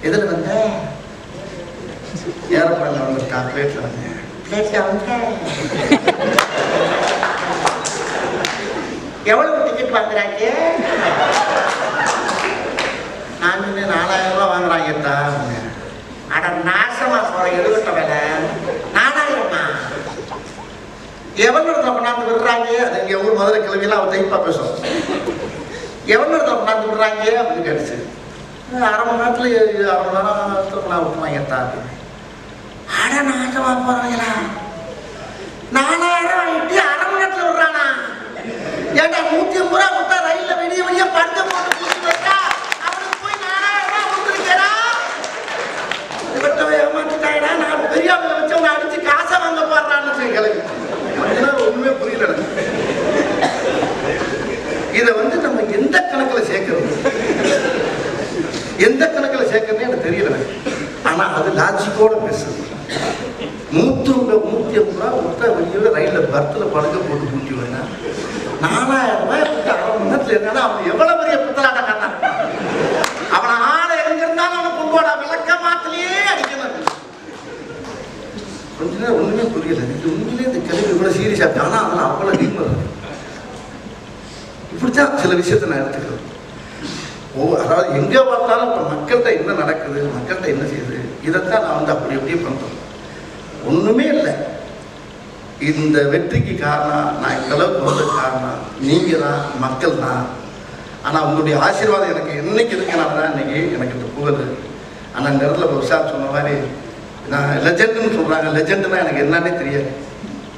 S10: எதில் வந்த? ஏரோப்ளேனில் வந்துட்டா, பிளேட்டில் வந்தேன். பிளேட்டில் வந்தேன். எவ்வளவு டிக்கெட் வாங்குறாங்க? நான் 4000 ரூபா வாங்குறாங்கத்தா. அட நாசமா சொல்ற எடுக்கட்ட வேலை 4000மா? எவ்வளோ கொண்டாந்து விடுறாங்க? அது இங்கே ஊர் மதுரை கிழமையெல்லாம் அவன் டைப்பாக பேசும். எவ்வளோ கொண்டாந்து விடுறாங்க அப்படின்னு கேட்டுச்சு. 1/2 மணி நேரத்தில் 1/2 மணி நேரத்தில் நான் விட்டுவாங்கத்தா. அட நாசமா போகிறாங்களா? 4000 வாங்கிட்டு 1/2 மணி நேரத்தில் விடுறானா? ஏன்டா 150 ரூபா கொடுத்தா ரயிலில் வெளியே படுத்த போட்டு கூட்டி வச்சா அவனுக்கு போய் 4000 ரூபா கொடுத்துருக்கா? இவர்கிட்ட ஏமாற்றிட்டாங்கடா. நான் பெரியாவில் வச்சவங்க அடிச்சு காசை வாங்க போடுறான்னு கிளம்பி ஒண்ணுமே புரியல. இதை வந்து நம்ம எந்த கணக்கில் சேர்க்கறது, எந்த கணக்கில் சேர்க்கறதே எனக்கு தெரியல. ஆனா அது லாஜிக்கோட பேசுது. 150 ரூபா ஒருத்தர் வெளியில ரயிலில் பர்த்தில் படுக்க போட்டு கூட்டி வேணா 4000 ரூபாய் 1/2 மணி நேரத்தில் இருந்தாலும் அவன் எவ்வளவு பெரிய புத்தலாட்ட காட்டான். அவனை ஆளை எங்க இருந்தாலும் அவனை கொண்டு போடா விளக்க மாத்திலேயே அடிக்கணும். கொஞ்ச நேரம் ஒண்ணுமே புரியல. இது உண்மையிலே இந்த கேள்வி இவ்வளவு சீரியஸா இருக்கு. ஆனா அதெல்லாம் அவ்வளவு டீமர். இப்படித்தான் சில விஷயத்தை நான் எடுத்துக்கிறேன். அதாவது எங்க பார்த்தாலும் இப்ப மக்கள்கிட்ட என்ன நடக்குது, மக்கள்கிட்ட என்ன செய்யுது, இதைத்தான் நான் வந்து அப்படி எப்படியே பண்றேன். ஒண்ணுமே இல்லை. இந்த வெற்றிக்கு காரணம், நான் இந்த அளவுக்கு வந்தது காரணம் நீங்க தான், மக்கள் தான். ஆனால் உங்களுடைய ஆசீர்வாதம் எனக்கு என்னைக்கு இருக்கனால தான் இன்னைக்கு எனக்கு இந்த புகழ். ஆனால் இந்த இடத்துல இப்போ விஷால் சொன்ன மாதிரி நான் லெஜெண்டுன்னு சொல்கிறாங்க. லெஜெண்டுன்னா எனக்கு என்னன்னே தெரியாது.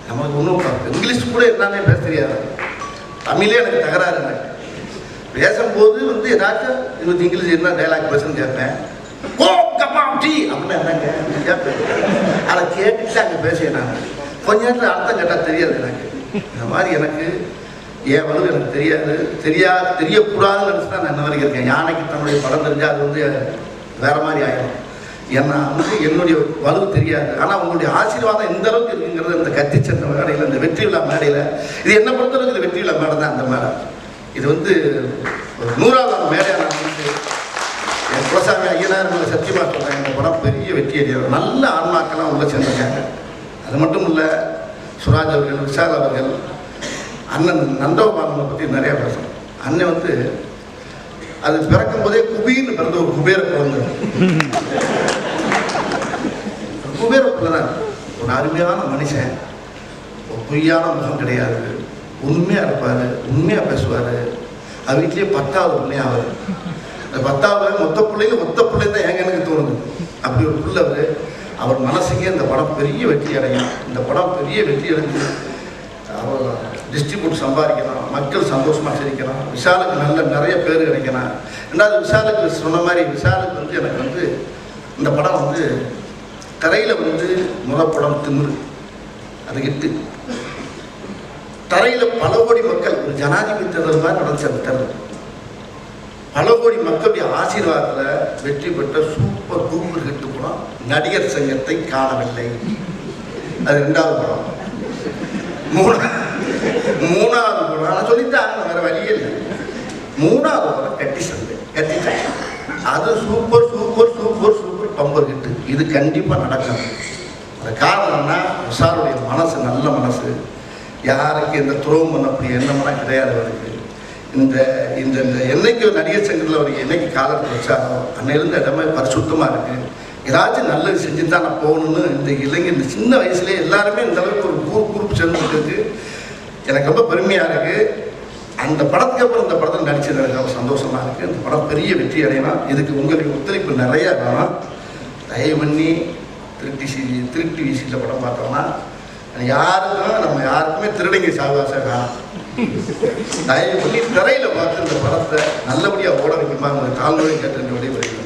S10: நமக்கு ஒன்றும் இங்கிலீஷ் கூட என்னன்னே பேச தெரியாது. தமிழே எனக்கு தகராறு. எனக்கு பேசும்போது வந்து ஏதாச்சும் இருபத்தி இங்கிலீஷ் என்ன டைலாக் பேசுன்னு கேட்பேன். ஓ கப்பாட்டி அப்படின்னு என்னங்க கேட்பேன். அதை கேட்டுட்டு அங்கே பேசுவேன். நான் கொஞ்ச நேரத்தில் அர்த்தம் கேட்டால் தெரியாது எனக்கு. இந்த மாதிரி எனக்கு என் வலு எனக்கு தெரியக்கூடாதுன்னு நினச்சி தான் நான் இன்ன வரைக்கும் இருக்கேன். யானைக்கு தன்னுடைய படம் தெரிஞ்சால் அது வந்து வேறு மாதிரி ஆகிடும். ஏன்னா வந்து என்னுடைய வலு தெரியாது. ஆனால் உங்களுடைய ஆசீர்வாதம் எந்த அளவுக்கு இருக்குங்கிறது இந்த கத்திச்சந்த மேடையில், இந்த வெற்றி விழா மேடையில், இது என்னை பொறுத்தளவுக்கு இந்த வெற்றி விழா மேடை தான். அந்த மேடை இது வந்து 100வது மேடையாக நான் வந்து என் குலசாமி ஐயனார் சத்தியமாக சொல்கிறேன். இந்த படம் பெரிய வெற்றி அடையும். நல்ல ஆன்மாக்கெல்லாம் உள்ளே சேர்ந்துருக்காங்க. அது மட்டும் இல்லை, சுராஜ் அவர்கள், விஷால் அவர்கள், அண்ணன் நந்தகோபாலனை பற்றி நிறையா பேசணும். அண்ணன் வந்து அது பிறக்கும் போதே குபீர்னு பிறந்த ஒரு குபேர குழந்தை. குபேர பிள்ளை தான். ஒரு அருமையான மனுஷன், ஒரு பொய்யான முகம் கிடையாது, உண்மையாக இருப்பார், உண்மையாக பேசுவார். அது வீட்லேயே 10வது பிள்ளையாக அவர். அந்த 10வது மொத்த பிள்ளை தான் எனக்கு தோணுது. அப்படி ஒரு பிள்ளை அவர் மனசுக்கே இந்த படம் பெரிய வெற்றி அடையும். இந்த படம் பெரிய வெற்றி அடைஞ்சு அவர் டிஸ்ட்ரிபியூட் சம்பாதிக்கணும், மக்கள் சந்தோஷமாக சிரிக்கணும், விஷாலுக்கு நிறைய பேர் கிடைக்கணும். ரெண்டாவது விஷாலுக்கு சொன்ன மாதிரி விஷாலுக்கு வந்து எனக்கு வந்து இந்த படம் வந்து தரையில் வந்து படம் திமிரு அது கிட்டு தரையில் பல கோடி மக்கள் ஒரு ஜனாதிபதி தேர்தல் மாதிரி நடந்துச்சு. அந்த தேர்தல் பல கோடி மக்களுடைய ஆசீர்வாதத்தில் வெற்றி பெற்ற சூப்பர் டூப்பர் ஹிட் படம் நடிகர் சங்கத்தை காணவில்லை. அது 2வது படம். 3வது படம் நான் சொல்லித்தான் வேற வழியே இல்லை. 3வது படம் கத்தி சண்டை. அது super super super super bumper hit. இது கண்டிப்பாக நடக்கும். அது காரணம்னா விஷாலுடைய மனசு நல்ல மனசு. யாருக்கு இந்த துரோகம் பண்ணக்கூடிய எண்ணமெல்லாம் கிடையாது அவருக்கு. இந்த இந்த என்னைக்கு நடிகர் சங்கத்தில் அவருக்கு என்னைக்கு காலத்தில் வச்சாரோ அன்னையிலிருந்து இடமே பரிசுத்தமாக இருக்குது. ஏதாச்சும் நல்லது செஞ்சு தான் நான் போகணுன்னு இந்த இளைஞர் இந்த சின்ன வயசுலேயே எல்லாருமே இந்த அளவுக்கு ஒரு குரூப் சேர்ந்துருக்கு. எனக்கு ரொம்ப பெருமையாக இருக்குது. அந்த படத்துக்கு அப்புறம் இந்த படத்தில் நடிச்சது எனக்கு ரொம்ப சந்தோஷமாக இருக்குது. இந்த படம் பெரிய வெற்றி அடையணும். இதுக்கு உங்களுக்கு ஒத்துழைப்பு நிறையா வேணும். தயவு பண்ணி திருட்டி வீசியில் படம் பார்த்தோம்னா நம்ம யாருக்குமே திருடங்க சாவாசம் வேணாம். தயவு பண்ணி திரையில் பார்த்து இந்த படத்தை நல்லபடியாக ஓட வைக்குமா தாழ்வுகளை கேட்டு விடைபெறுகிறேன்.